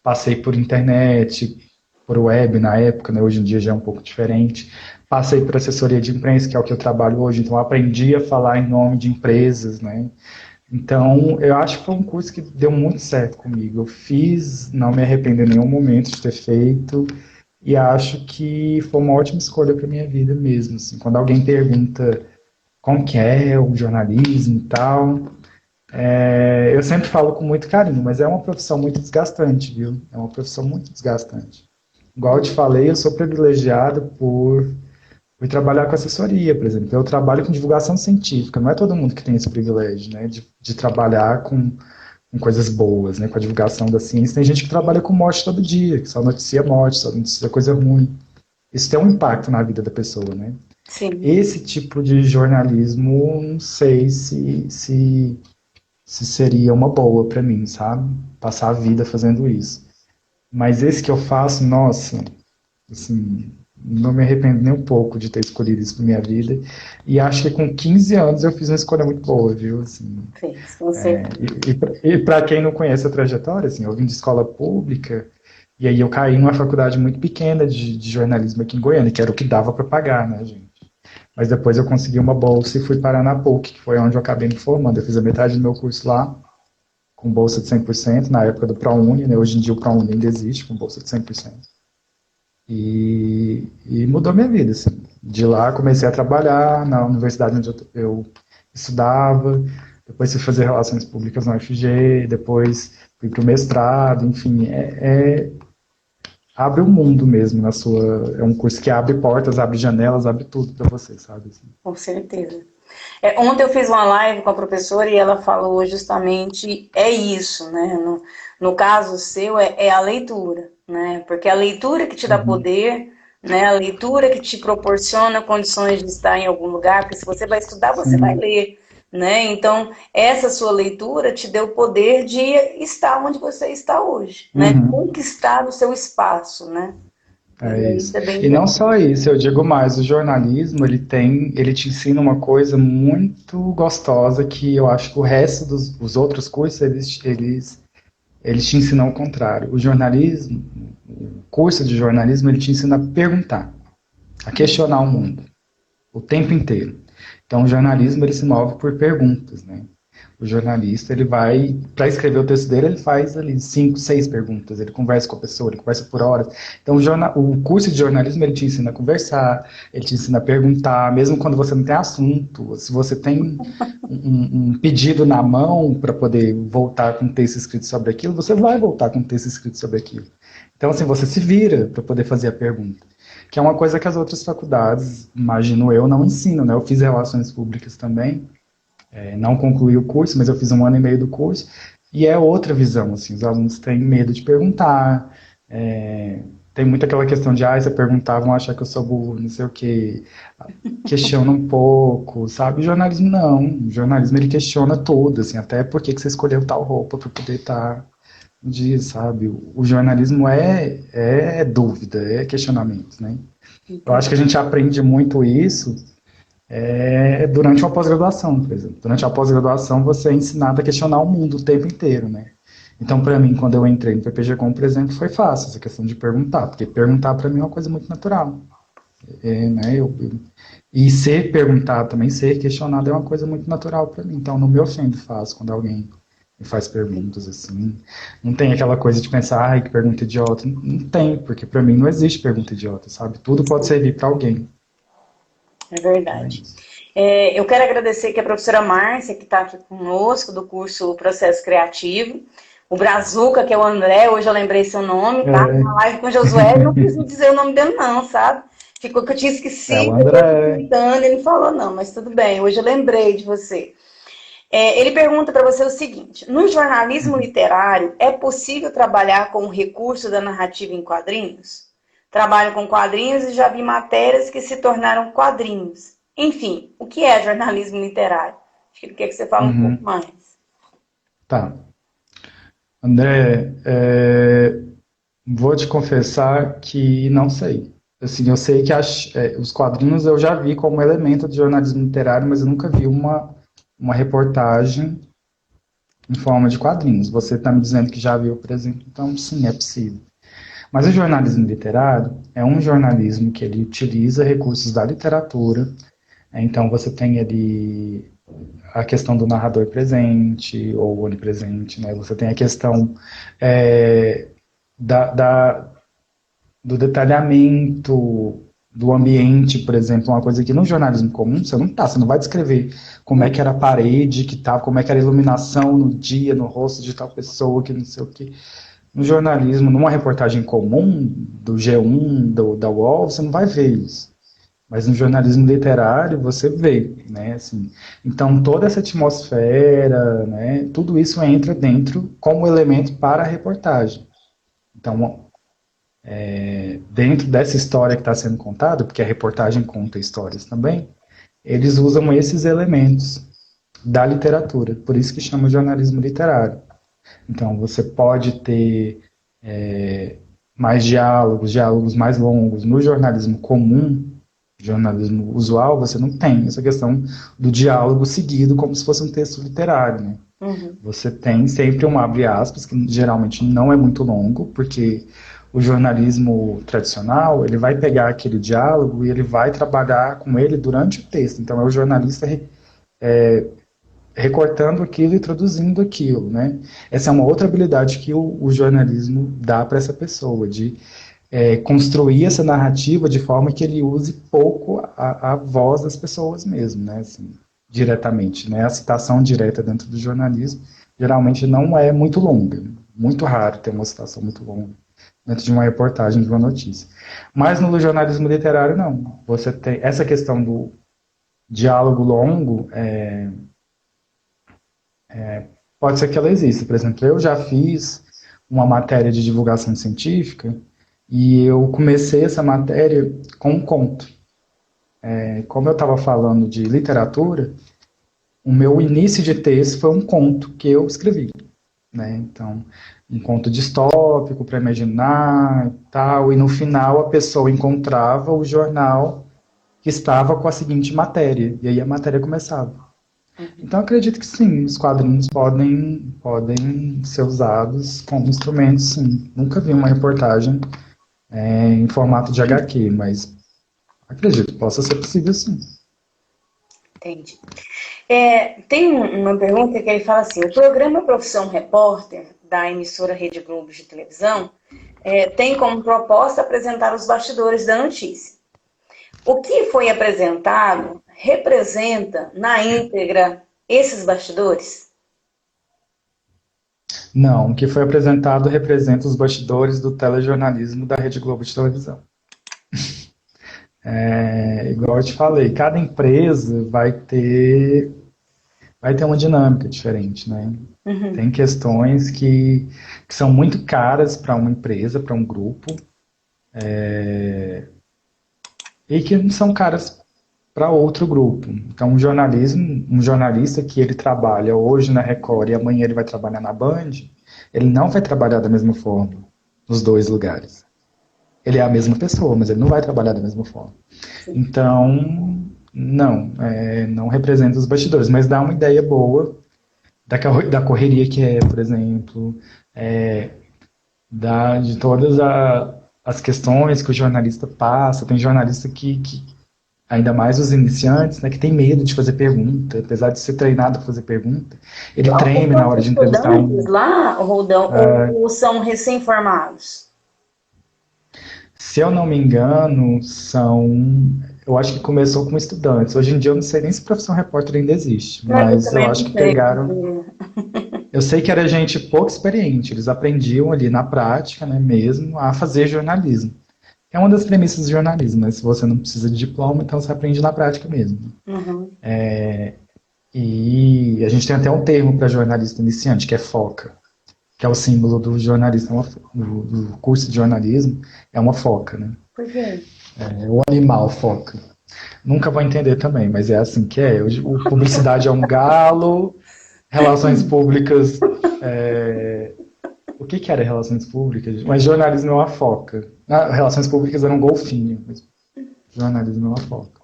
Passei por internet, por web na época, né? Hoje em dia já é um pouco diferente. Passei por assessoria de imprensa, que é o que eu trabalho hoje, então eu aprendi a falar em nome de empresas, né? Então, eu acho que foi um curso que deu muito certo comigo. Eu fiz, não me arrependo em nenhum momento de ter feito, e acho que foi uma ótima escolha para minha vida mesmo. Assim, quando alguém pergunta como que é o jornalismo e tal, eu sempre falo com muito carinho, mas é uma profissão muito desgastante, viu? É uma profissão muito desgastante. Igual eu te falei, eu sou privilegiado por trabalhar com assessoria, por exemplo. Eu trabalho com divulgação científica, não é todo mundo que tem esse privilégio, né, de trabalhar com coisas boas, né, com a divulgação da ciência. Tem gente que trabalha com morte todo dia, que só noticia morte, só noticia coisa ruim. Isso tem um impacto na vida da pessoa, né? Sim. Esse tipo de jornalismo, não sei se seria uma boa para mim, sabe? Passar a vida fazendo isso. Mas esse que eu faço, nossa, assim, não me arrependo nem um pouco de ter escolhido isso para minha vida. E acho que com 15 anos eu fiz uma escolha muito boa, viu? Assim, Fez, com certeza. e para quem não conhece a trajetória, assim, eu vim de escola pública e aí eu caí numa faculdade muito pequena de jornalismo aqui em Goiânia, que era o que dava para pagar, né, gente? Mas depois eu consegui uma bolsa e fui parar na PUC, que foi onde eu acabei me formando. Eu fiz a metade do meu curso lá, com bolsa de 100%, na época do ProUni, né? Hoje em dia o ProUni ainda existe, com bolsa de 100%. E mudou minha vida, assim. De lá comecei a trabalhar na universidade onde eu estudava, depois fui fazer relações públicas na UFG, depois fui para o mestrado, enfim, abre o mundo mesmo na sua. É um curso que abre portas, abre janelas, abre tudo para você, sabe? Assim. Com certeza. Ontem eu fiz uma live com a professora e ela falou justamente isso, né? No caso seu, é a leitura, né? Porque é a leitura que te dá Uhum. poder, né? A leitura que te proporciona condições de estar em algum lugar, porque se você vai estudar, você vai Sim. ler, né? Então, essa sua leitura te deu o poder de estar onde você está hoje, né? Uhum. Conquistar o seu espaço, né? É E isso. isso é bem E não legal. só isso, eu digo mais, o jornalismo, ele te ensina uma coisa muito gostosa que eu acho que o resto dos os outros cursos, eles te ensinam o contrário. O jornalismo, o curso de jornalismo, ele te ensina a perguntar, a questionar o mundo, o tempo inteiro. Então, o jornalismo, ele se move por perguntas, né? O jornalista, ele vai, para escrever o texto dele, ele faz ali 5, 6 perguntas, ele conversa com a pessoa, ele conversa por horas. Então, o curso de jornalismo, ele te ensina a conversar, ele te ensina a perguntar, mesmo quando você não tem assunto. Se você tem um pedido na mão para poder voltar com um texto escrito sobre aquilo, você vai voltar com um texto escrito sobre aquilo. Então, assim, você se vira para poder fazer a pergunta. Que é uma coisa que as outras faculdades, imagino eu, não ensinam, né? Eu fiz relações públicas também, não concluí o curso, mas eu fiz 1 ano e meio do curso, e é outra visão, assim, os alunos têm medo de perguntar, tem muito aquela questão de, se eu perguntar, vão achar que eu sou burro, não sei o quê, questiona um pouco, sabe? O jornalismo não, o jornalismo ele questiona tudo, assim, até por que você escolheu tal roupa para poder estar no dia, sabe? O jornalismo é dúvida, é questionamento, né? Eu acho que a gente aprende muito isso durante uma pós-graduação, por exemplo. Durante a pós-graduação, você é ensinado a questionar o mundo o tempo inteiro, né? Então, para mim, quando eu entrei no PPG-Com, por exemplo, foi fácil essa questão de perguntar, porque perguntar para mim é uma coisa muito natural. Né? E ser perguntado também, ser questionado é uma coisa muito natural para mim. Então, não me ofendo fácil quando alguém me faz perguntas assim. Não tem aquela coisa de pensar, que pergunta idiota. Não, não tem, porque para mim não existe pergunta idiota, sabe? Tudo pode servir para alguém. É É verdade. isso. Eu quero agradecer que a professora Márcia, que está aqui conosco, do curso Processo Criativo, o Brazuca, que é o André, hoje eu lembrei seu nome, tá? Na live com o Josué, eu não quis dizer o nome dele não, sabe? Ficou que eu tinha O esquecido, eu tô André. tentando, ele falou não, mas tudo bem, hoje eu lembrei de você. Ele pergunta para você o seguinte, no jornalismo literário, é possível trabalhar com o recurso da narrativa em quadrinhos? Trabalho com quadrinhos e já vi matérias que se tornaram quadrinhos. Enfim, o que é jornalismo literário? Acho que ele quer que você fale um pouco Uhum. mais. Tá. André, vou te confessar que não sei. Assim, eu sei que os quadrinhos eu já vi como elemento de jornalismo literário, mas eu nunca vi uma reportagem em forma de quadrinhos. Você está me dizendo que já viu, por exemplo, então sim, é possível. Mas o jornalismo literário é um jornalismo que ele utiliza recursos da literatura. Então você tem ali a questão do narrador presente ou onipresente, né? Você tem a questão é, do detalhamento do ambiente, por exemplo, uma coisa que no jornalismo comum você não vai descrever como é que era a parede, que tava, como é que era a iluminação no dia, no rosto de tal pessoa, que não sei o quê. No jornalismo, numa reportagem comum, do G1, da UOL, você não vai ver isso. Mas no jornalismo literário você vê, né, assim. Então toda essa atmosfera, né, tudo isso entra dentro como elemento para a reportagem. Então, dentro dessa história que está sendo contada, porque a reportagem conta histórias também, eles usam esses elementos da literatura, por isso que chama jornalismo literário. Então você pode ter mais diálogos mais longos. No jornalismo comum, jornalismo usual, você não tem essa questão do diálogo seguido como se fosse um texto literário, né? Uhum. Você tem sempre um abre aspas, que geralmente não é muito longo, porque o jornalismo tradicional, ele vai pegar aquele diálogo e ele vai trabalhar com ele durante o texto. Então é o jornalista recortando aquilo e traduzindo aquilo, né? Essa é uma outra habilidade que o jornalismo dá para essa pessoa, de construir essa narrativa de forma que ele use pouco a voz das pessoas mesmo, né? Assim, diretamente, né? A citação direta dentro do jornalismo geralmente não é muito longa, muito raro ter uma citação muito longa dentro de uma reportagem, de uma notícia. Mas no jornalismo literário, não. Você tem essa questão do diálogo longo, pode ser que ela exista. Por exemplo, eu já fiz uma matéria de divulgação científica e eu comecei essa matéria com um conto. Como eu estava falando de literatura, o meu início de texto foi um conto que eu escrevi, né? Então, um conto distópico para imaginar e tal, e no final a pessoa encontrava o jornal que estava com a seguinte matéria, e aí a matéria começava. Então, eu acredito que sim, os quadrinhos podem ser usados como instrumentos, sim. Nunca vi uma reportagem em formato de HQ, mas acredito, possa ser possível, sim. Entendi. Tem uma pergunta que ele fala assim: o programa Profissão Repórter, da emissora Rede Globo de televisão, tem como proposta apresentar os bastidores da notícia. O que foi apresentado representa, na íntegra, esses bastidores? Não, o que foi apresentado representa os bastidores do telejornalismo da Rede Globo de televisão. Igual eu te falei, cada empresa vai ter uma dinâmica diferente, né? Uhum. Tem questões que são muito caras para uma empresa, para um grupo, e que não são caras para outro grupo. Então, um jornalista que ele trabalha hoje na Record e amanhã ele vai trabalhar na Band, ele não vai trabalhar da mesma forma nos dois lugares. Ele é a mesma pessoa, mas ele não vai trabalhar da mesma forma. Então, não representa os bastidores, mas dá uma ideia boa da correria que é, por exemplo, de todas as questões que o jornalista passa. Tem jornalista que ainda mais os iniciantes, né, que tem medo de fazer pergunta, apesar de ser treinado para fazer pergunta, ele treme na hora de entrevistar um... lá, Roldão, ou são recém-formados? Se eu não me engano, eu acho que começou com estudantes. Hoje em dia eu não sei nem se profissão repórter ainda existe, mas eu acho que pegaram... Eu sei que era gente pouco experiente, eles aprendiam ali na prática, né, mesmo, a fazer jornalismo. É uma das premissas do jornalismo, né? Se você não precisa de diploma, então você aprende na prática mesmo. Uhum. E a gente tem até um termo para jornalista iniciante, que é foca, que é o símbolo do jornalista, do curso de jornalismo, é uma foca, né? Por quê? O animal foca. Nunca vou entender também, mas é assim que é. Publicidade é um galo, relações públicas... O que era relações públicas? Mas jornalismo é uma foca. Relações públicas era um golfinho, mas jornalismo é uma foca.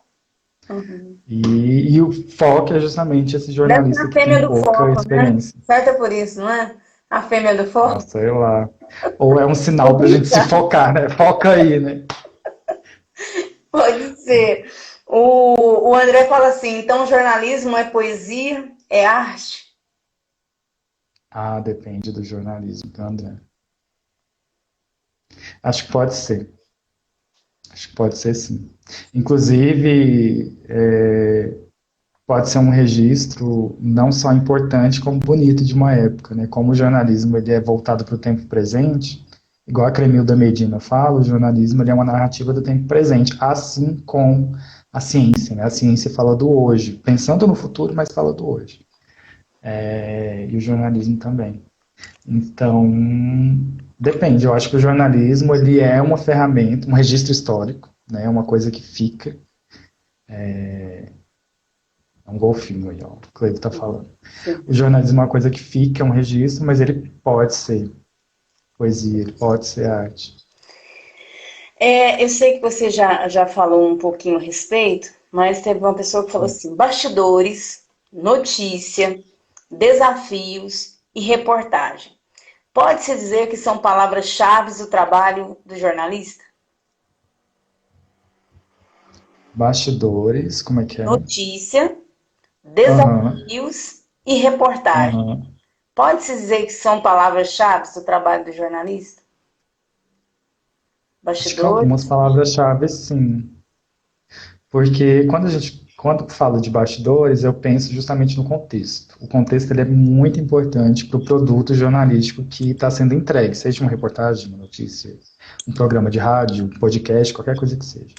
Uhum. E o foco é justamente esse jornalista que tem pouca experiência. Né? Certo, é por isso, não é? A fêmea do foco? Ah, sei lá. Ou é um sinal pra gente se focar, né? Foca aí, né? Pode ser. O André fala assim, então jornalismo é poesia, é arte? Ah, depende do jornalismo, tá, André? Acho que pode ser. Acho que pode ser sim. Inclusive, pode ser um registro não só importante, como bonito de uma época, né? Como o jornalismo ele é voltado para o tempo presente, igual a Cremilda Medina fala, o jornalismo ele é uma narrativa do tempo presente, assim como a ciência, né? A ciência fala do hoje, pensando no futuro, mas fala do hoje. E o jornalismo também. Então, depende. Eu acho que o jornalismo ele é uma ferramenta, um registro histórico, né? Uma coisa que fica. É um golfinho aí, ó. O Cleiton tá falando. O jornalismo é uma coisa que fica, é um registro, mas ele pode ser poesia, ele pode ser arte. Eu sei que você já falou um pouquinho a respeito, mas teve uma pessoa que falou assim: bastidores, notícia, desafios e reportagem. Pode-se dizer que são palavras-chave do trabalho do jornalista? Bastidores, como é que é? Notícia, Aham, desafios e reportagem. aham. Pode-se dizer que são palavras-chave do trabalho do jornalista? Acho que algumas Bastidores. palavras-chave, sim. Porque quando fala de bastidores, eu penso justamente no contexto. O contexto ele é muito importante para o produto jornalístico que está sendo entregue, seja uma reportagem, uma notícia, um programa de rádio, um podcast, qualquer coisa que seja.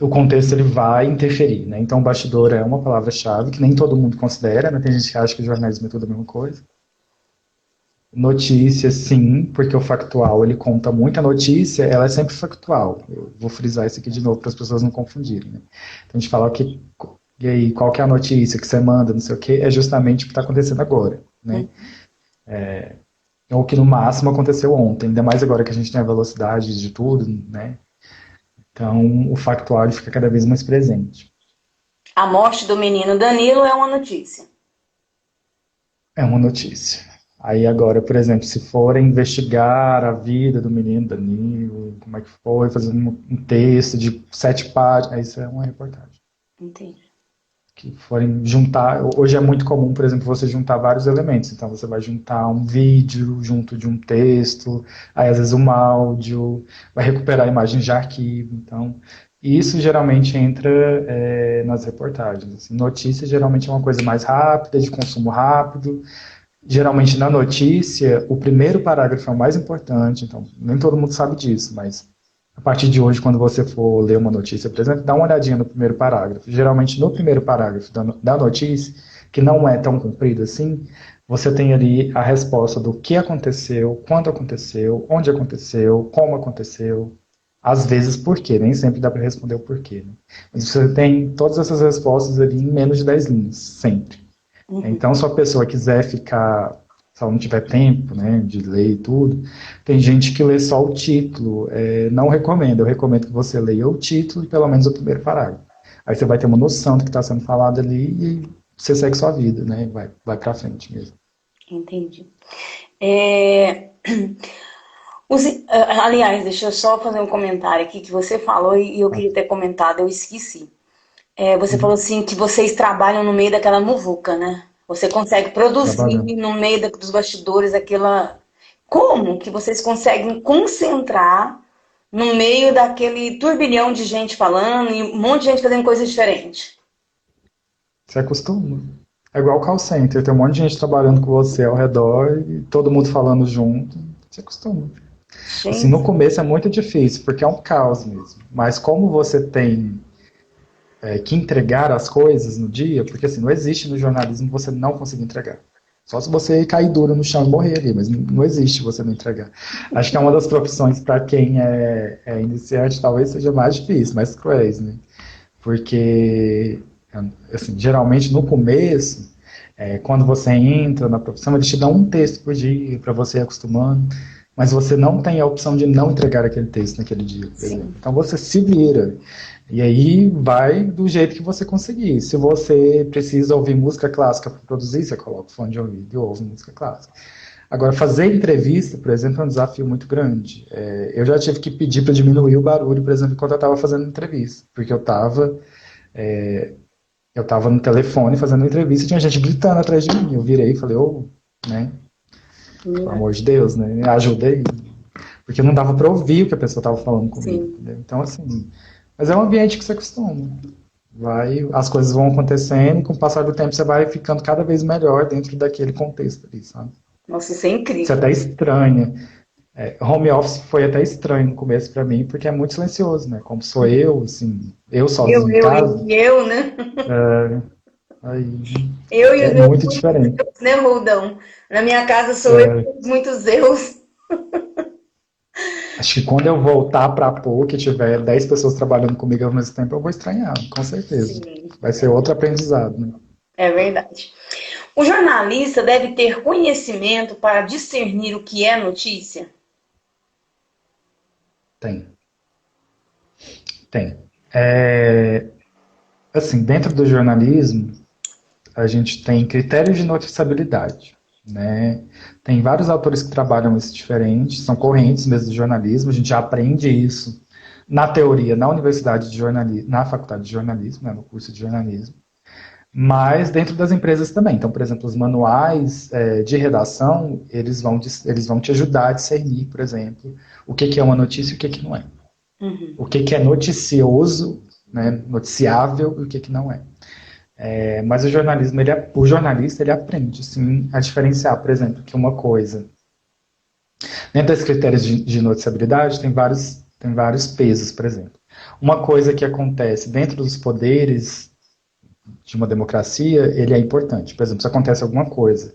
O contexto ele vai interferir, né? Então, bastidor é uma palavra-chave que nem todo mundo considera, né? Tem gente que acha que jornalismo é tudo a mesma coisa. Notícia, sim, porque o factual ele conta muita notícia, ela é sempre factual. Eu vou frisar isso aqui de novo para as pessoas não confundirem, né? Então, a gente fala que e aí, qual que é a notícia que você manda, não sei o quê, é justamente o que está acontecendo agora, né? Ou que no máximo aconteceu ontem, ainda mais agora que a gente tem a velocidade de tudo, né? Então, o factual ele fica cada vez mais presente. A morte do menino Danilo é uma notícia. É uma notícia. Aí agora, por exemplo, se forem investigar a vida do menino Danilo, como é que foi, fazer um texto de 7 páginas, aí isso é uma reportagem. Entendi. Que forem juntar, hoje é muito comum, por exemplo, você juntar vários elementos. Então você vai juntar um vídeo junto de um texto, aí às vezes um áudio, vai recuperar imagens de arquivo. Então, isso geralmente entra nas reportagens. Assim. Notícia geralmente é uma coisa mais rápida, de consumo rápido. Geralmente na notícia, o primeiro parágrafo é o mais importante, então nem todo mundo sabe disso, mas a partir de hoje, quando você for ler uma notícia, por exemplo, dá uma olhadinha no primeiro parágrafo. Geralmente no primeiro parágrafo da notícia, que não é tão comprido assim, você tem ali a resposta do que aconteceu, quando aconteceu, onde aconteceu, como aconteceu, às vezes por quê, nem sempre dá para responder o porquê. Né? Mas você tem todas essas respostas ali em menos de 10 linhas, sempre. Uhum. Então, se a pessoa quiser ficar, se ela não tiver tempo, né, de ler e tudo, tem gente que lê só o título. Não recomendo, eu recomendo que você leia o título e pelo menos o primeiro parágrafo. Aí você vai ter uma noção do que está sendo falado ali e você segue sua vida, né, vai para frente mesmo. Entendi. É, aliás, deixa eu só fazer um comentário aqui que você falou e eu queria ter comentado, eu esqueci. Você falou assim que vocês trabalham no meio daquela muvuca, né? Você consegue produzir Trabalhando. no meio dos bastidores aquela. Como que vocês conseguem concentrar no meio daquele turbilhão de gente falando e um monte de gente fazendo coisas diferentes? Você acostuma. É igual call center, tem um monte de gente trabalhando com você ao redor e todo mundo falando junto. Você acostuma. Assim, no Gente, começo é muito difícil, porque é um caos mesmo. Mas como você tem que entregar as coisas no dia, porque assim, não existe no jornalismo você não conseguir entregar. Só se você cair duro no chão e morrer ali, mas não existe você não entregar. Acho que é uma das profissões para quem é iniciante talvez seja mais difícil, mais crazy, né? Porque, assim, geralmente no começo, quando você entra na profissão, eles te dão um texto por dia para você ir acostumando, mas você não tem a opção de não entregar aquele texto naquele dia, por exemplo. sim. Então você se vira. E aí vai do jeito que você conseguir. Se você precisa ouvir música clássica para produzir, você coloca o fone de ouvido e ouve música clássica. Agora, fazer entrevista, por exemplo, é um desafio muito grande. Eu já tive que pedir para diminuir o barulho, por exemplo, quando eu estava fazendo entrevista, porque eu estava no telefone fazendo entrevista e tinha gente gritando atrás de mim. Eu virei e falei, né, pelo amor de Deus, né, me ajuda aí. Porque não dava para ouvir o que a pessoa estava falando comigo. Entendeu? Então, assim, mas é um ambiente que você acostuma. As coisas vão acontecendo e com o passar do tempo você vai ficando cada vez melhor dentro daquele contexto ali, sabe? Nossa, isso é incrível. Isso é até estranha. Home office foi até estranho no começo para mim, porque é muito silencioso, né? Como sou eu, assim, eu sozinho em casa. Eu, né? Aí, Eu e os meus muito muitos diferente. erros, né, Roldão? Na minha casa sou eu com muitos erros. Acho que quando eu voltar para a PUC e tiver 10 pessoas trabalhando comigo ao mesmo tempo, eu vou estranhar, com certeza. Sim. Vai ser outro aprendizado, né? É verdade. O jornalista deve ter conhecimento para discernir o que é notícia? Tem. Assim, dentro do jornalismo, a gente tem critérios de noticiabilidade, né? Tem vários autores que trabalham isso diferente, são correntes mesmo do jornalismo, a gente já aprende isso na teoria, na universidade de jornalismo, na faculdade de jornalismo, né, no curso de jornalismo, mas dentro das empresas também. Então, por exemplo, os manuais de redação, eles vão te ajudar a discernir, por exemplo, o que é uma notícia e o que não é. Uhum. O que é noticioso, né, noticiável e o que não é. Mas o jornalista, ele aprende, sim, a diferenciar, por exemplo, que uma coisa... Dentro desses critérios de noticiabilidade, tem vários pesos, por exemplo. Uma coisa que acontece dentro dos poderes de uma democracia, ele é importante. Por exemplo, se acontece alguma coisa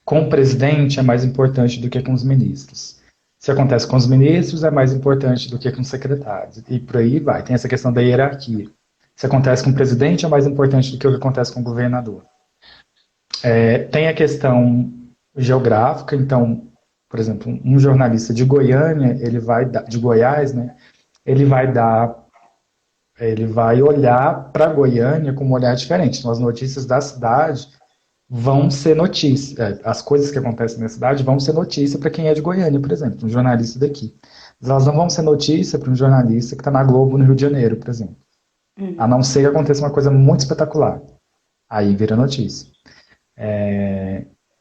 com o presidente, é mais importante do que com os ministros. Se acontece com os ministros, é mais importante do que com os secretários. E por aí vai. Tem essa questão da hierarquia. Se acontece com o presidente, é mais importante do que o que acontece com o governador. Tem a questão geográfica. Então, por exemplo, um jornalista de Goiânia, de Goiás, né, ele vai olhar para Goiânia com um olhar diferente. Então, as notícias da cidade vão ser notícia. As coisas que acontecem na cidade vão ser notícia para quem é de Goiânia, por exemplo, um jornalista daqui. Mas elas não vão ser notícia para um jornalista que está na Globo, no Rio de Janeiro, por exemplo. A não ser que aconteça uma coisa muito espetacular. Aí vira notícia.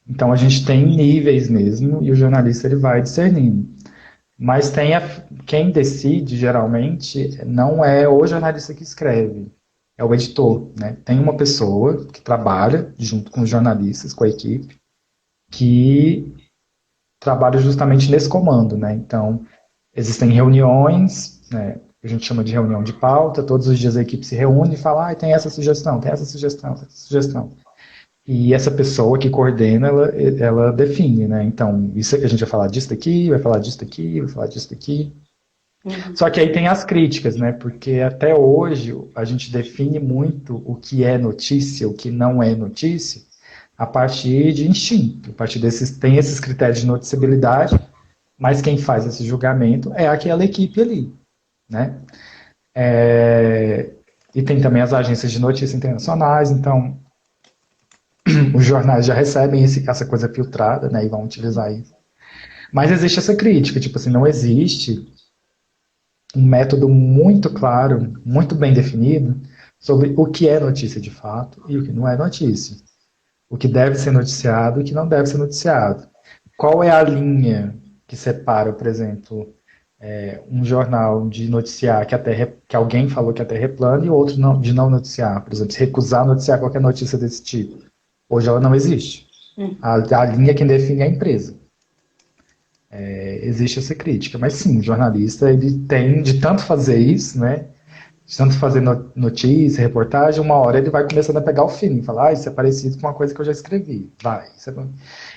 Então a gente tem níveis mesmo e o jornalista ele vai discernindo. Mas quem decide, geralmente, não é o jornalista que escreve, é o editor, né? Tem uma pessoa que trabalha junto com os jornalistas, com a equipe, que trabalha justamente nesse comando, né? Então, existem reuniões, né? A gente chama de reunião de pauta, todos os dias a equipe se reúne e fala, tem essa sugestão, tem essa sugestão, tem essa sugestão. E essa pessoa que coordena, ela define, né? Então, isso, a gente vai falar disso daqui, vai falar disso daqui, vai falar disso daqui. Só que aí tem as críticas, né? Porque até hoje a gente define muito o que é notícia, o que não é notícia, a partir de instinto. A partir tem esses critérios de noticiabilidade, mas quem faz esse julgamento é aquela equipe ali, né? E tem também as agências de notícias internacionais, então os jornais já recebem essa coisa filtrada, né, e vão utilizar isso. Mas existe essa crítica, tipo assim, não existe um método muito claro, muito bem definido, sobre o que é notícia de fato e o que não é notícia. O que deve ser noticiado e o que não deve ser noticiado. Qual é a linha que separa, por exemplo, um jornal de noticiar que alguém falou que a Terra é plana e outro de não noticiar? Por exemplo, se recusar a noticiar qualquer notícia desse tipo. Hoje ela não existe. A linha quem define é a empresa. Existe essa crítica. Mas sim, o jornalista ele tem de tanto fazer isso, né? De tanto fazer notícia, reportagem, uma hora ele vai começando a pegar o feeling, falar, isso é parecido com uma coisa que eu já escrevi.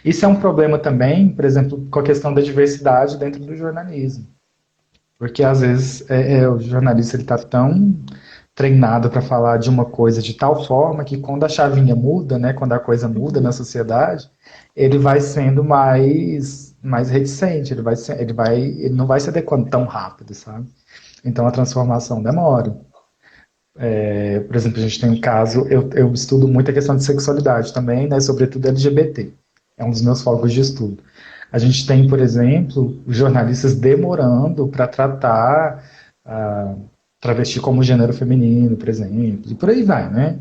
Isso é um problema também, por exemplo, com a questão da diversidade dentro do jornalismo. Porque às vezes o jornalista está tão treinado para falar de uma coisa de tal forma que quando a chavinha muda, né, quando a coisa muda na sociedade, ele vai sendo mais reticente, ele não vai se adequando tão rápido, sabe? Então a transformação demora. Por exemplo, a gente tem um caso, eu estudo muito a questão de sexualidade também, né, sobretudo LGBT. É um dos meus focos de estudo. A gente tem, por exemplo, os jornalistas demorando para tratar a travesti como gênero feminino, por exemplo, e por aí vai, né?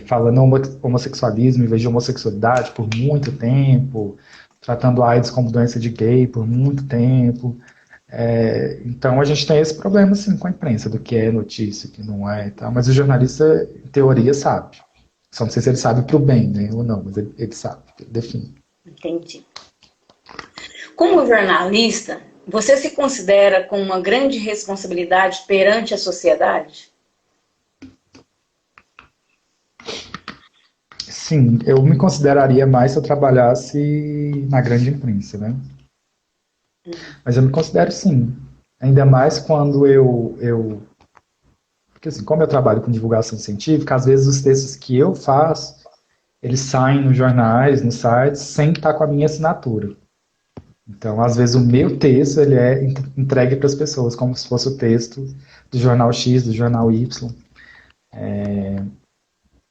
Falando homossexualismo em vez de homossexualidade por muito tempo, tratando a AIDS como doença de gay por muito tempo. Então a gente tem esse problema assim com a imprensa, do que é notícia, que não é e tal, mas o jornalista, em teoria, sabe. Só não sei se ele sabe para o bem, né, ou não, mas ele sabe, ele define. Entendi. Como jornalista, você se considera com uma grande responsabilidade perante a sociedade? Sim, eu me consideraria mais se eu trabalhasse na grande imprensa, né? Mas eu me considero sim. Ainda mais quando porque assim, como eu trabalho com divulgação científica, às vezes os textos que eu faço, eles saem nos jornais, nos sites, sem estar com a minha assinatura. Então, às vezes o meu texto, ele é entregue para as pessoas, como se fosse o texto do jornal X, do jornal Y.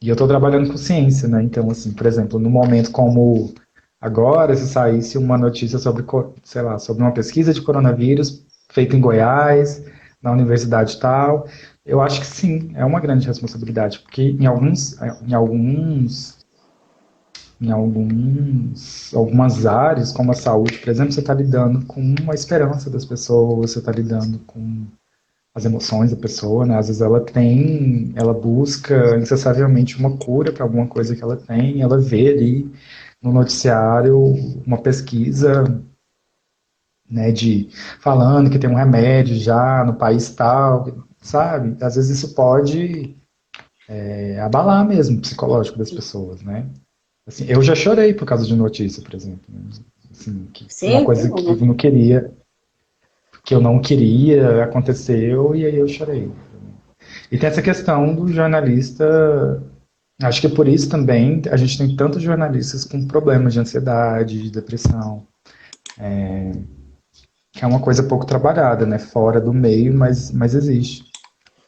E eu estou trabalhando com ciência, né? Então, assim, por exemplo, no momento como agora, se saísse uma notícia sobre, sei lá, sobre uma pesquisa de coronavírus feita em Goiás, na universidade tal, eu acho que sim, é uma grande responsabilidade, porque algumas áreas, como a saúde, por exemplo, você está lidando com uma esperança das pessoas, você está lidando com as emoções da pessoa, né? Às vezes ela busca incessantemente uma cura para alguma coisa que ela tem, ela vê ali no noticiário uma pesquisa, né, falando que tem um remédio já no país tal, sabe? Às vezes isso pode abalar mesmo o psicológico das pessoas, né? Assim, eu já chorei por causa de notícia, por exemplo, né? Assim, uma Sim, coisa que eu não queria, aconteceu e aí eu chorei. E tem essa questão do jornalista, acho que é por isso também a gente tem tantos jornalistas com problemas de ansiedade, de depressão, que é uma coisa pouco trabalhada, né? Fora do meio, mas existe.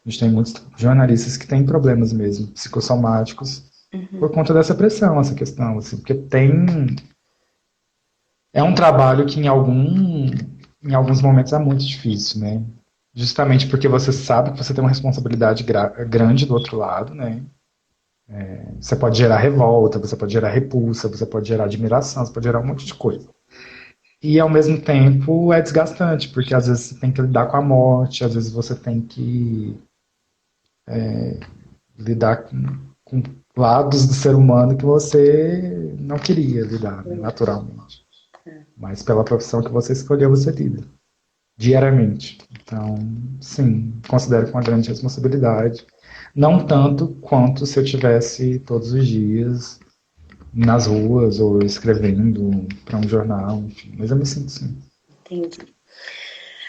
A gente tem muitos jornalistas que têm problemas mesmo, psicossomáticos, por conta dessa pressão, essa questão, assim, porque é um trabalho que em alguns momentos é muito difícil, né? Justamente porque você sabe que você tem uma responsabilidade grande do outro lado, né? Você pode gerar revolta, você pode gerar repulsa, você pode gerar admiração, você pode gerar um monte de coisa. E ao mesmo tempo é desgastante, porque às vezes você tem que lidar com a morte, às vezes você tem que lidar com lados do ser humano que você não queria lidar, né, naturalmente. Mas pela profissão que você escolheu, você lida diariamente. Então, sim, considero com uma grande responsabilidade. Não tanto quanto se eu tivesse todos os dias nas ruas ou escrevendo para um jornal, enfim. Mas eu me sinto sim. entendi.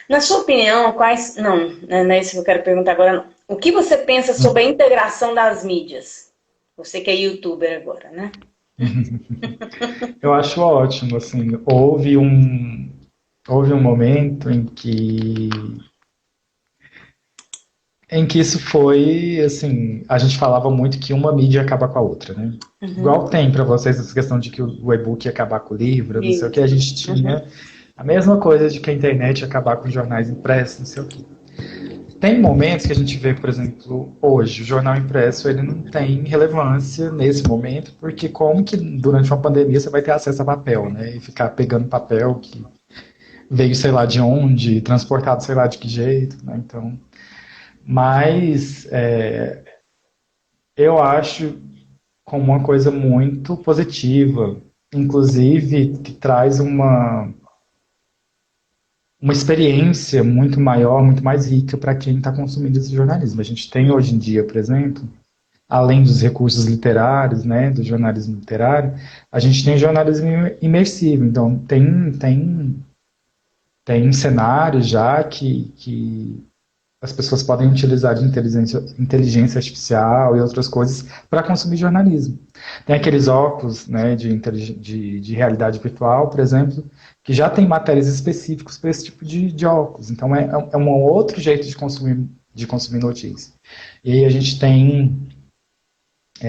Na sua opinião, quais... Não, não é isso que eu quero perguntar agora, não. O que você pensa sobre a integração das mídias? Você que é youtuber agora, né? Eu acho ótimo, assim, houve um momento em que isso foi, assim, a gente falava muito que uma mídia acaba com a outra, né? Igual tem para vocês essa questão de que o e-book ia acabar com o livro, não sei o que, a gente tinha a mesma coisa de que a internet ia acabar com os jornais impressos, não sei o que. Tem momentos que a gente vê, por exemplo, hoje, o jornal impresso, ele não tem relevância nesse momento, porque como que durante uma pandemia você vai ter acesso a papel, né? E ficar pegando papel que veio sei lá de onde, transportado sei lá de que jeito, né? Então, mas eu acho como uma coisa muito positiva, inclusive que traz uma experiência muito maior, muito mais rica para quem está consumindo esse jornalismo. A gente tem hoje em dia, por exemplo, além dos recursos literários, né, do jornalismo literário, a gente tem jornalismo imersivo. Então, tem cenários já que as pessoas podem utilizar de inteligência artificial e outras coisas para consumir jornalismo. Tem aqueles óculos, né, de realidade virtual, por exemplo, que já tem matérias específicas para esse tipo de óculos. Então é um outro jeito de consumir notícias. E aí a gente tem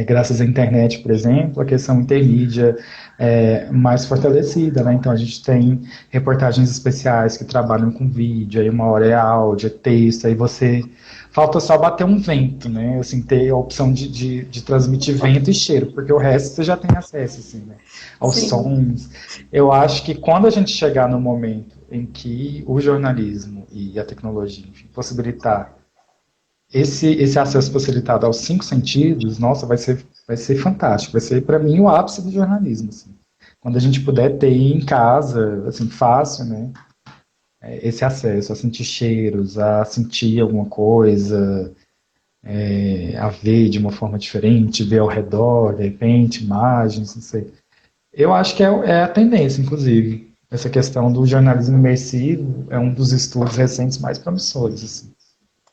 graças à internet, por exemplo, a questão intermídia é mais fortalecida, né? Então a gente tem reportagens especiais que trabalham com vídeo, aí uma hora é áudio, é texto, aí você falta só bater um vento, né? Assim, ter a opção de transmitir vento e cheiro, porque o resto você já tem acesso, assim, né? Aos Sim, sons. Eu acho que quando a gente chegar no momento em que o jornalismo e a tecnologia, enfim, possibilitar esse acesso facilitado aos cinco sentidos, nossa, vai ser fantástico. Vai ser, para mim, o ápice do jornalismo. Assim. Quando a gente puder ter em casa, assim, fácil, né? Esse acesso a sentir cheiros, a sentir alguma coisa, a ver de uma forma diferente, ver ao redor, de repente, imagens, não sei. Eu acho que é a tendência, inclusive. Essa questão do jornalismo imersivo é um dos estudos recentes mais promissores, assim, sim.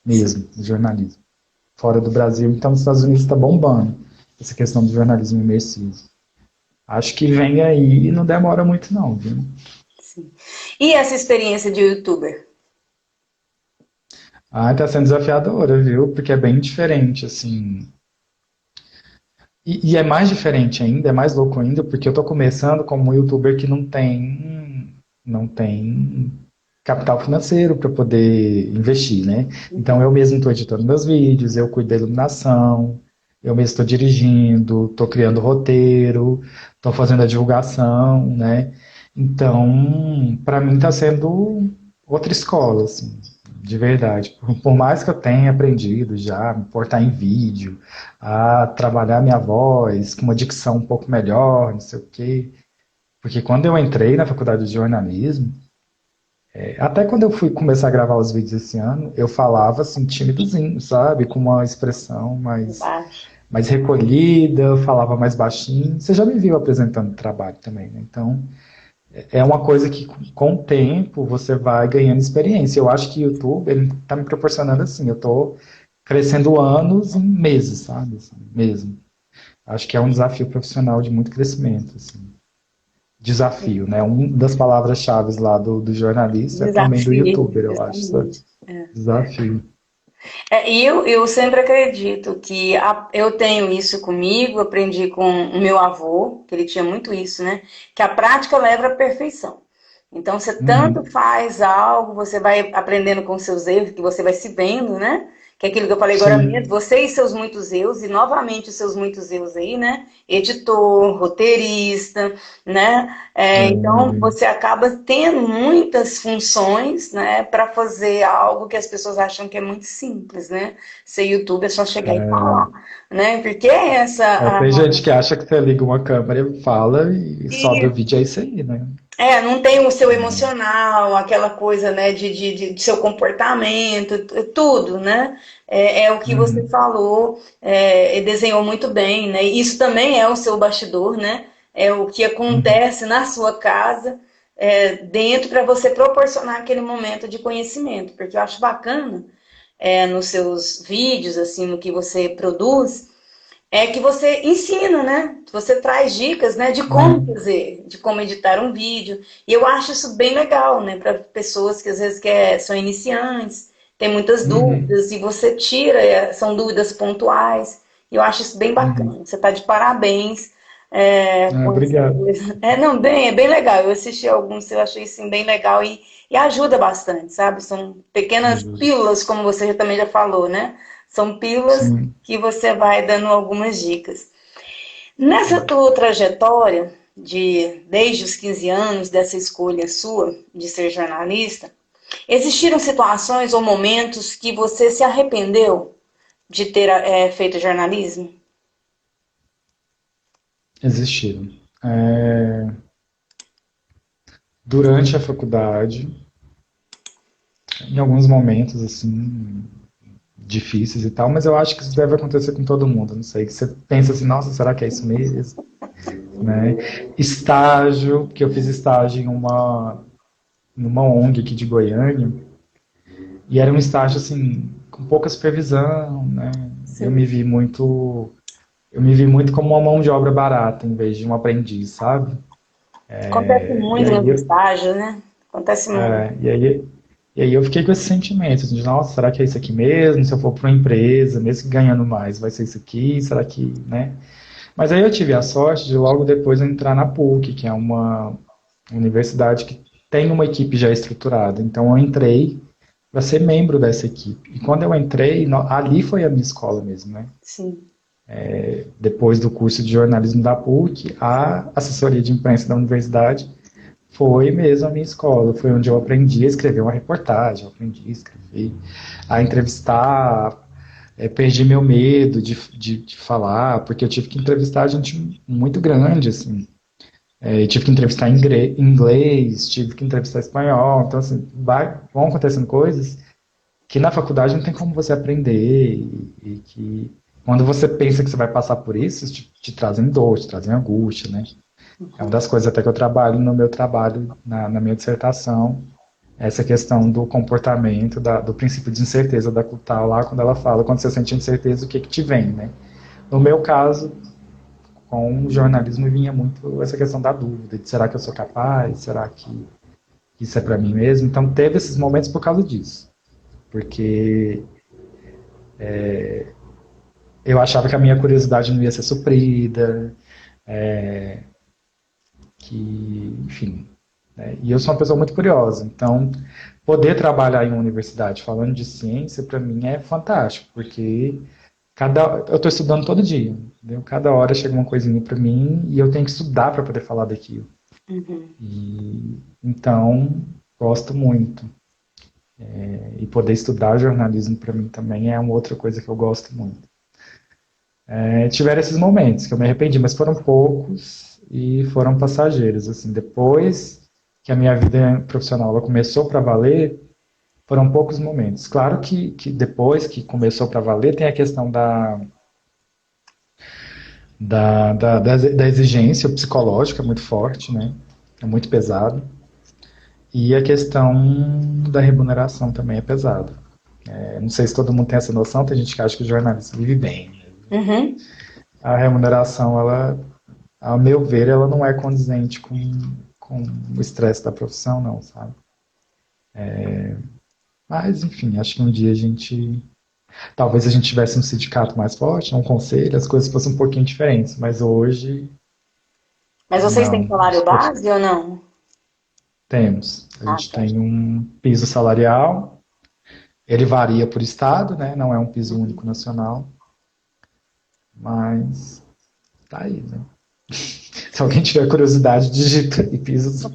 mesmo, do jornalismo. Fora do Brasil, então nos Estados Unidos está bombando essa questão do jornalismo imersivo. Acho que vem aí e não demora muito não, viu? Sim. E essa experiência de youtuber? Ah, tá sendo desafiadora, viu? Porque é bem diferente, assim. E é mais diferente ainda, é mais louco ainda, porque eu tô começando como um youtuber que não tem capital financeiro para poder investir, né? Então eu mesmo estou editando meus vídeos, eu cuido da iluminação, eu mesmo estou dirigindo, estou criando roteiro, estou fazendo a divulgação, né? Então, para mim está sendo outra escola, assim, de verdade. Por mais que eu tenha aprendido já a me portar em vídeo, a trabalhar minha voz com uma dicção um pouco melhor, não sei o quê. Porque quando eu entrei na faculdade de jornalismo, até quando eu fui começar a gravar os vídeos esse ano, eu falava assim, tímidozinho, sabe? Com uma expressão Embaixo. mais recolhida, eu falava mais baixinho. Você já me viu apresentando trabalho também, né? Então, é uma coisa que com o tempo você vai ganhando experiência. Eu acho que o YouTube, ele tá me proporcionando assim, eu tô crescendo anos em meses, sabe? Assim, mesmo. Acho que é um desafio profissional de muito crescimento, assim. Desafio, né? Uma das palavras-chave lá do jornalista é também do Desafio, youtuber, eu acho, sabe? justamente. É. Desafio. E eu sempre acredito que eu tenho isso comigo, aprendi com o meu avô, que ele tinha muito isso, né? Que a prática leva à perfeição. Então, você tanto Uhum. faz algo, você vai aprendendo com seus erros, que você vai se vendo, né? Que é aquilo que eu falei agora mesmo, Sim. você e seus muitos erros, e novamente os seus muitos erros aí, né? Editor, roteirista, né? Então, você acaba tendo muitas funções, né? Para fazer algo que as pessoas acham que é muito simples, né? Ser YouTube é só chegar e falar, né? Porque é essa. Tem gente que acha que você liga uma câmera, fala e sobe o vídeo, é isso aí, né? Não tem o seu emocional, aquela coisa, né, de seu comportamento, tudo, né? É o que você Uhum. falou, e desenhou muito bem, né? Isso também é o seu bastidor, né? É o que Uhum. acontece na sua casa, dentro para você proporcionar aquele momento de conhecimento, porque eu acho bacana, nos seus vídeos, assim, no que você produz, que você ensina, né? Você traz dicas, né, de como É. fazer, de como editar um vídeo. E eu acho isso bem legal, né, para pessoas que às vezes são iniciantes, tem muitas Uhum. dúvidas e você tira, são dúvidas pontuais. E eu acho isso bem bacana. Uhum. Você está de parabéns com essa Obrigado. coisa. Não, é bem legal. Eu assisti alguns, eu achei isso bem legal e ajuda bastante, sabe? São pequenas Ajuda. pílulas, como você também já falou, né? São pílulas Sim. que você vai dando algumas dicas. Nessa tua trajetória, desde os 15 anos, dessa escolha sua de ser jornalista, existiram situações ou momentos que você se arrependeu de ter feito jornalismo? Existiram. É, durante a faculdade, em alguns momentos, assim, difíceis e tal, mas eu acho que isso deve acontecer com todo mundo, não sei, que você pensa assim, nossa, será que é isso mesmo? Né? Estágio, que eu fiz estágio numa ONG aqui de Goiânia, e era um estágio assim, com pouca supervisão, né? Eu me Sim. vi muito, eu me vi muito como uma mão de obra barata, em vez de um aprendiz, sabe? Acontece E muito aí, nos estágios, né? Acontece muito. e aí E aí eu fiquei com esse sentimento de, nossa, será que é isso aqui mesmo? Se eu for para uma empresa, mesmo que ganhando mais, vai ser isso aqui? Será que, né? Mas aí eu tive a sorte de logo depois eu entrar na PUC, que é uma universidade que tem uma equipe já estruturada. Então eu entrei para ser membro dessa equipe. E quando eu entrei, ali foi a minha escola mesmo, né? Sim. Depois do curso de jornalismo da PUC, a assessoria de imprensa da universidade foi mesmo a minha escola. Foi onde eu aprendi a escrever uma reportagem, eu aprendi a escrever, a entrevistar, perdi meu medo de falar, porque eu tive que entrevistar gente muito grande, assim. Eu tive que entrevistar em inglês, tive que entrevistar espanhol, então assim, vão acontecendo coisas que na faculdade não tem como você aprender e que quando você pensa que você vai passar por isso te trazem dor, te trazem angústia, né? É uma das coisas até que eu trabalho no meu trabalho, na minha dissertação, essa questão do comportamento, do princípio de incerteza da Kutal lá, quando ela fala, quando você sente incerteza, o que que te vem, né? No meu caso, com o jornalismo vinha muito essa questão da dúvida, de será que eu sou capaz, será que isso é para mim mesmo? Então teve esses momentos por causa disso, porque eu achava que a minha curiosidade não ia ser suprida, que, enfim, né? E eu sou uma pessoa muito curiosa, então poder trabalhar em uma universidade falando de ciência para mim é fantástico, porque eu estou estudando todo dia, entendeu? Cada hora chega uma coisinha para mim e eu tenho que estudar para poder falar daquilo. Uhum. E então gosto muito. E poder estudar jornalismo para mim também é uma outra coisa que eu gosto muito. Tiveram esses momentos que eu me arrependi, mas foram poucos e foram passageiros. Assim, depois que a minha vida profissional ela começou para valer, foram poucos momentos. Claro que depois que começou para valer, tem a questão da exigência psicológica muito forte, né? É muito pesado. E a questão da remuneração também é pesada. Não sei se todo mundo tem essa noção, tem gente que acha que o jornalista vive bem, né? Uhum. A remuneração, ela, ao meu ver, ela não é condizente com o estresse da profissão, não, sabe? Mas, enfim, acho que um dia talvez a gente tivesse um sindicato mais forte, um conselho, as coisas fossem um pouquinho diferentes, mas hoje, Mas vocês têm não. salário base ou não? Temos. A Ah, gente tá. tem um piso salarial, ele varia por estado, né? Não é um piso único nacional, mas tá aí, né? Se alguém tiver curiosidade, digita aí piso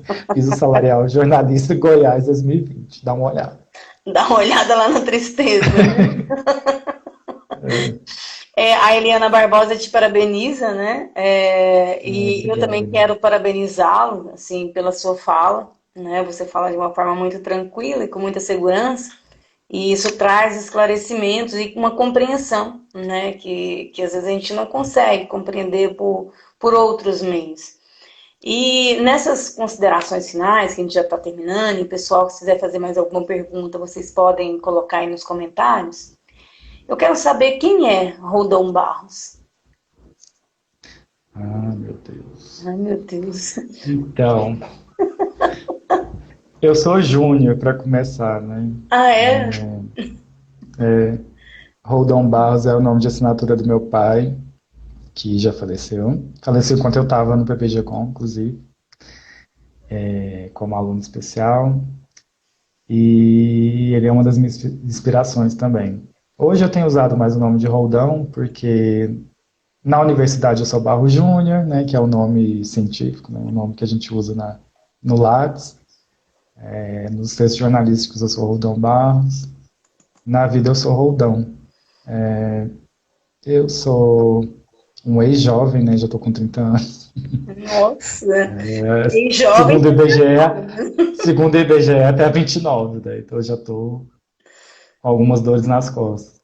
salarial jornalista Goiás 2020. Dá uma olhada. Dá uma olhada lá na tristeza, né? A Eliana Barbosa te parabeniza, né? E eu Obrigado, também Eliane. quero parabenizá-lo, assim, pela sua fala, né? Você fala de uma forma muito tranquila e com muita segurança, e isso traz esclarecimentos e uma compreensão, né? Que às vezes a gente não consegue compreender por outros meios. E nessas considerações finais, que a gente já está terminando, e pessoal, se quiser fazer mais alguma pergunta, vocês podem colocar aí nos comentários. Eu quero saber quem é Roldão Barros. Ah, meu Deus. Ai, meu Deus. Então, eu sou júnior para começar, né? Ah, é? Roldão Barros é o nome de assinatura do meu pai, que já faleceu. Faleceu enquanto eu estava no PPG-Com, inclusive, como aluno especial. E ele é uma das minhas inspirações também. Hoje eu tenho usado mais o nome de Roldão, porque na universidade eu sou Barros Júnior, né, que é o nome científico, né, o nome que a gente usa no Lattes. Nos textos jornalísticos eu sou Roldão Barros. Na vida eu sou Roldão. Eu sou um ex-jovem, né, já estou com 30 anos. Nossa. É, E jovem. segundo o segundo o IBGE até 29, né, então eu já estou com algumas dores nas costas.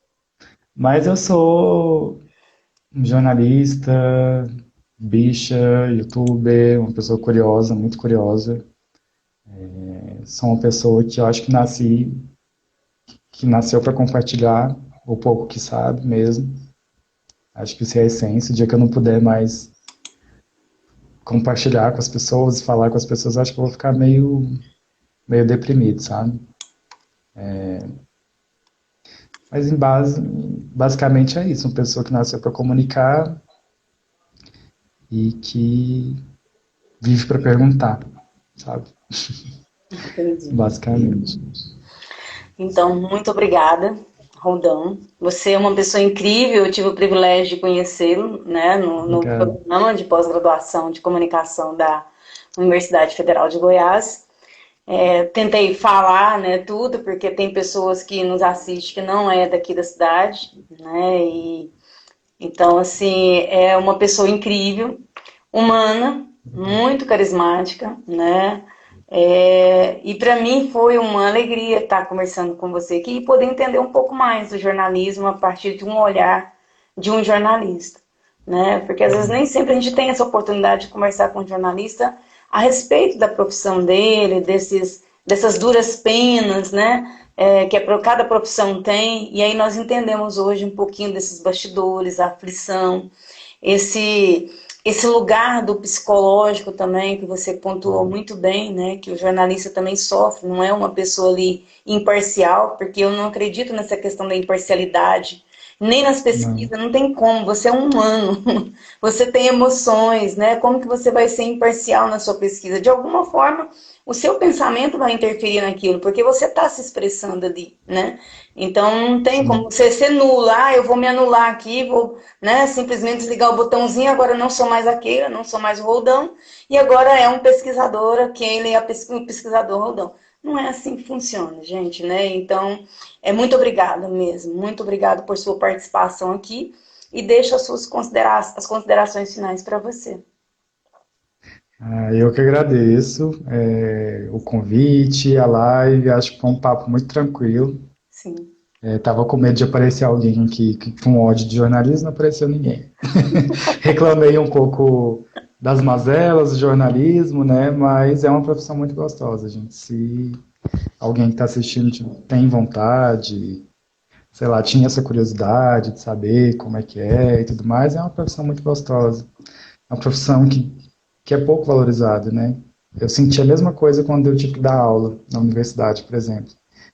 Mas eu sou um jornalista, bicha, youtuber, uma pessoa curiosa, muito curiosa. Sou uma pessoa que eu acho que nasceu para compartilhar o pouco que sabe mesmo. Acho que isso é a essência. O dia que eu não puder mais compartilhar com as pessoas, falar com as pessoas, acho que eu vou ficar meio deprimido, sabe? Mas basicamente é isso, uma pessoa que nasceu para comunicar e que vive para perguntar, sabe? Entendi. Basicamente. Então, muito obrigada, Rondão. Você é uma pessoa incrível, eu tive o privilégio de conhecê-lo, né, no Obrigado. programa de pós-graduação de comunicação da Universidade Federal de Goiás. Tentei falar, né, tudo, porque tem pessoas que nos assistem que não é daqui da cidade, né, então, assim, é uma pessoa incrível, humana, muito carismática, né, e para mim foi uma alegria estar conversando com você aqui e poder entender um pouco mais do jornalismo a partir de um olhar de um jornalista, né, porque às vezes nem sempre a gente tem essa oportunidade de conversar com um jornalista a respeito da profissão dele, dessas duras penas, né? Que cada profissão tem, e aí nós entendemos hoje um pouquinho desses bastidores, a aflição, esse, esse lugar do psicológico também, que você pontuou muito bem, né? Que o jornalista também sofre, não é uma pessoa ali imparcial, porque eu não acredito nessa questão da imparcialidade, nem nas Não, pesquisas, não tem como, você é um humano, você tem emoções, né? Como que você vai ser imparcial na sua pesquisa? De alguma forma, o seu pensamento vai interferir naquilo, porque você está se expressando ali, né? Então não tem como sim. você ser nula, eu vou me anular aqui, vou, né, simplesmente desligar o botãozinho, agora eu não sou mais aquele, não sou mais o Roldão, e agora é um pesquisador, aquele é um pesquisador Roldão. Não é assim que funciona, gente, né? Então, muito obrigada mesmo, muito obrigada por sua participação aqui e deixo as considerações finais para você. Eu que agradeço o convite, a live, acho que foi um papo muito tranquilo. Sim. Tava com medo de aparecer alguém aqui com ódio de jornalismo, não apareceu ninguém. Reclamei um pouco das mazelas do jornalismo, né? Mas é uma profissão muito gostosa, gente. Se alguém que está assistindo tem vontade, sei lá, tinha essa curiosidade de saber como é e tudo mais, é uma profissão muito gostosa. É uma profissão que é pouco valorizada, né? Eu senti a mesma coisa quando eu tive que dar aula na universidade, por exemplo.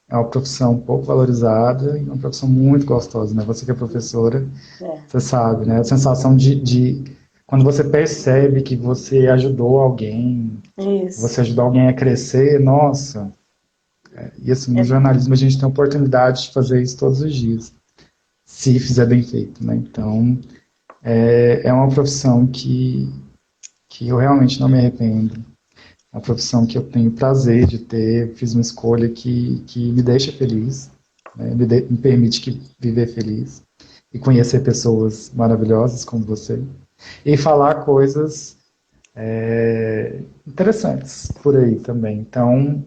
É uma profissão pouco valorizada e uma profissão muito gostosa, né? Você que é professora, É. você sabe, né? A sensação de quando você percebe que você ajudou alguém, Isso. você ajudou alguém a crescer, nossa. E assim, no É, jornalismo a gente tem a oportunidade de fazer isso todos os dias, se fizer bem feito, né? Então, é uma profissão que eu realmente não me arrependo. É uma profissão que eu tenho prazer de ter, fiz uma escolha que me deixa feliz, né? Me permite viver feliz e conhecer pessoas maravilhosas como você e falar coisas interessantes por aí também. Então,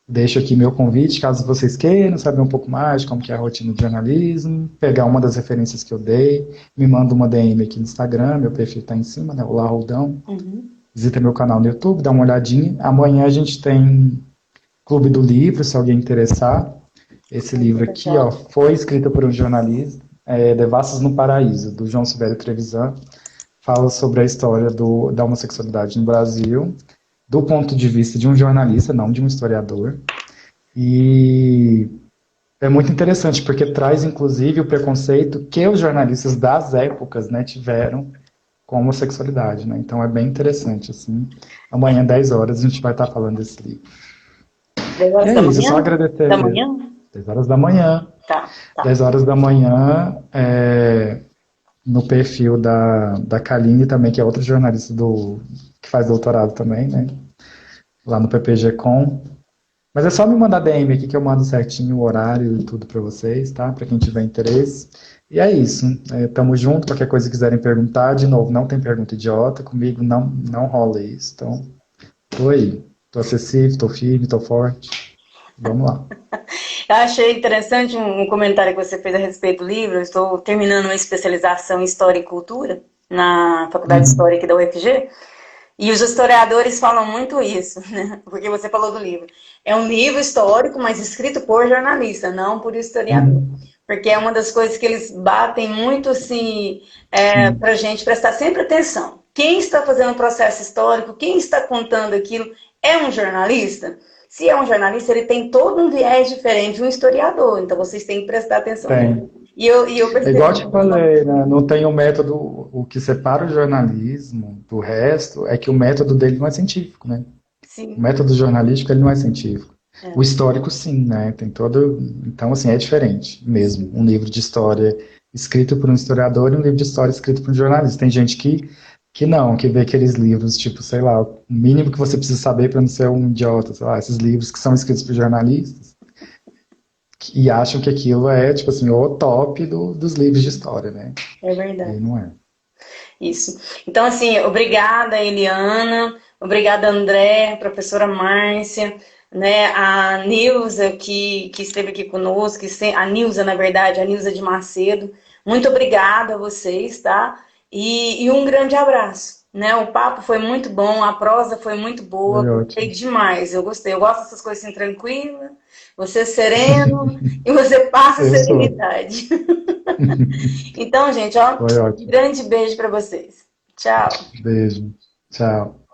deixo aqui meu convite, caso vocês queiram saber um pouco mais de como que é a rotina de jornalismo, pegar uma das referências que eu dei, me manda uma DM aqui no Instagram, meu perfil está em cima, né? Olá, Roldão. uhum. Visita meu canal no YouTube, dá uma olhadinha. Amanhã a gente tem Clube do Livro, se alguém interessar. Esse Muito livro aqui, ó, legal. foi escrito por um jornalista, Devassos no Paraíso, do João Silvério Trevisan. Fala sobre a história da homossexualidade no Brasil, do ponto de vista de um jornalista, não de um historiador. E é muito interessante, porque traz, inclusive, o preconceito que os jornalistas das épocas, né, tiveram com a homossexualidade, né? Então é bem interessante, assim. Amanhã, 10 horas, a gente vai estar falando desse livro. 10 E horas é da isso, manhã? só Da agradecer. manhã? 10 horas da manhã. Tá, tá. 10 horas da manhã, no perfil da Kaline também, que é outra jornalista que faz doutorado também, né? Lá no PPG-Com. Mas é só me mandar DM aqui que eu mando certinho o horário e tudo para vocês, tá? Para quem tiver interesse. E é isso. Tamo junto. Qualquer coisa que quiserem perguntar, de novo, não tem pergunta idiota. Comigo não rola isso. Então, tô aí. Tô acessível, tô firme, tô forte. Vamos lá. Eu achei interessante um comentário que você fez a respeito do livro. Eu estou terminando uma especialização em História e Cultura na Faculdade de História Uhum. aqui da UFG. E os historiadores falam muito isso, né? Porque você falou do livro. É um livro histórico, mas escrito por jornalista, não por historiador. Uhum. Porque é uma das coisas que eles batem muito assim, Sim. para a gente prestar sempre atenção. Quem está fazendo o processo histórico, quem está contando aquilo, é um jornalista? Se é um jornalista, ele tem todo um viés diferente de um historiador, então vocês têm que prestar atenção Tem. nisso. E eu É igual eu percebi. te falei, né? Não tem um método. O que separa o jornalismo do resto é que o método dele não é científico, né? O Sim. método jornalístico ele não é científico. O É. histórico, sim, né? Tem todo. Então, assim, é diferente mesmo. Um livro de história escrito por um historiador e um livro de história escrito por um jornalista. Tem gente que não, que vê aqueles livros, tipo, sei lá, o mínimo que você precisa saber para não ser um idiota, sei lá, esses livros que são escritos por jornalistas e acham que aquilo é, tipo assim, o top dos livros de história, né? É E verdade. não é. Isso. Então, assim, obrigada, Eliana. Obrigada, André, professora Márcia, né? A Nilza, que esteve aqui conosco, a Nilza, na verdade, a Nilza de Macedo. Muito obrigada a vocês, tá? E um grande abraço, né? O papo foi muito bom, a prosa foi muito boa, Foi gostei ótimo. demais. Eu gostei, eu gosto dessas coisas assim, tranquila, você sereno e você passa Eu sou. serenidade. Então, gente, ó, Foi um ótimo. grande beijo para vocês. Tchau. Beijo. Tchau.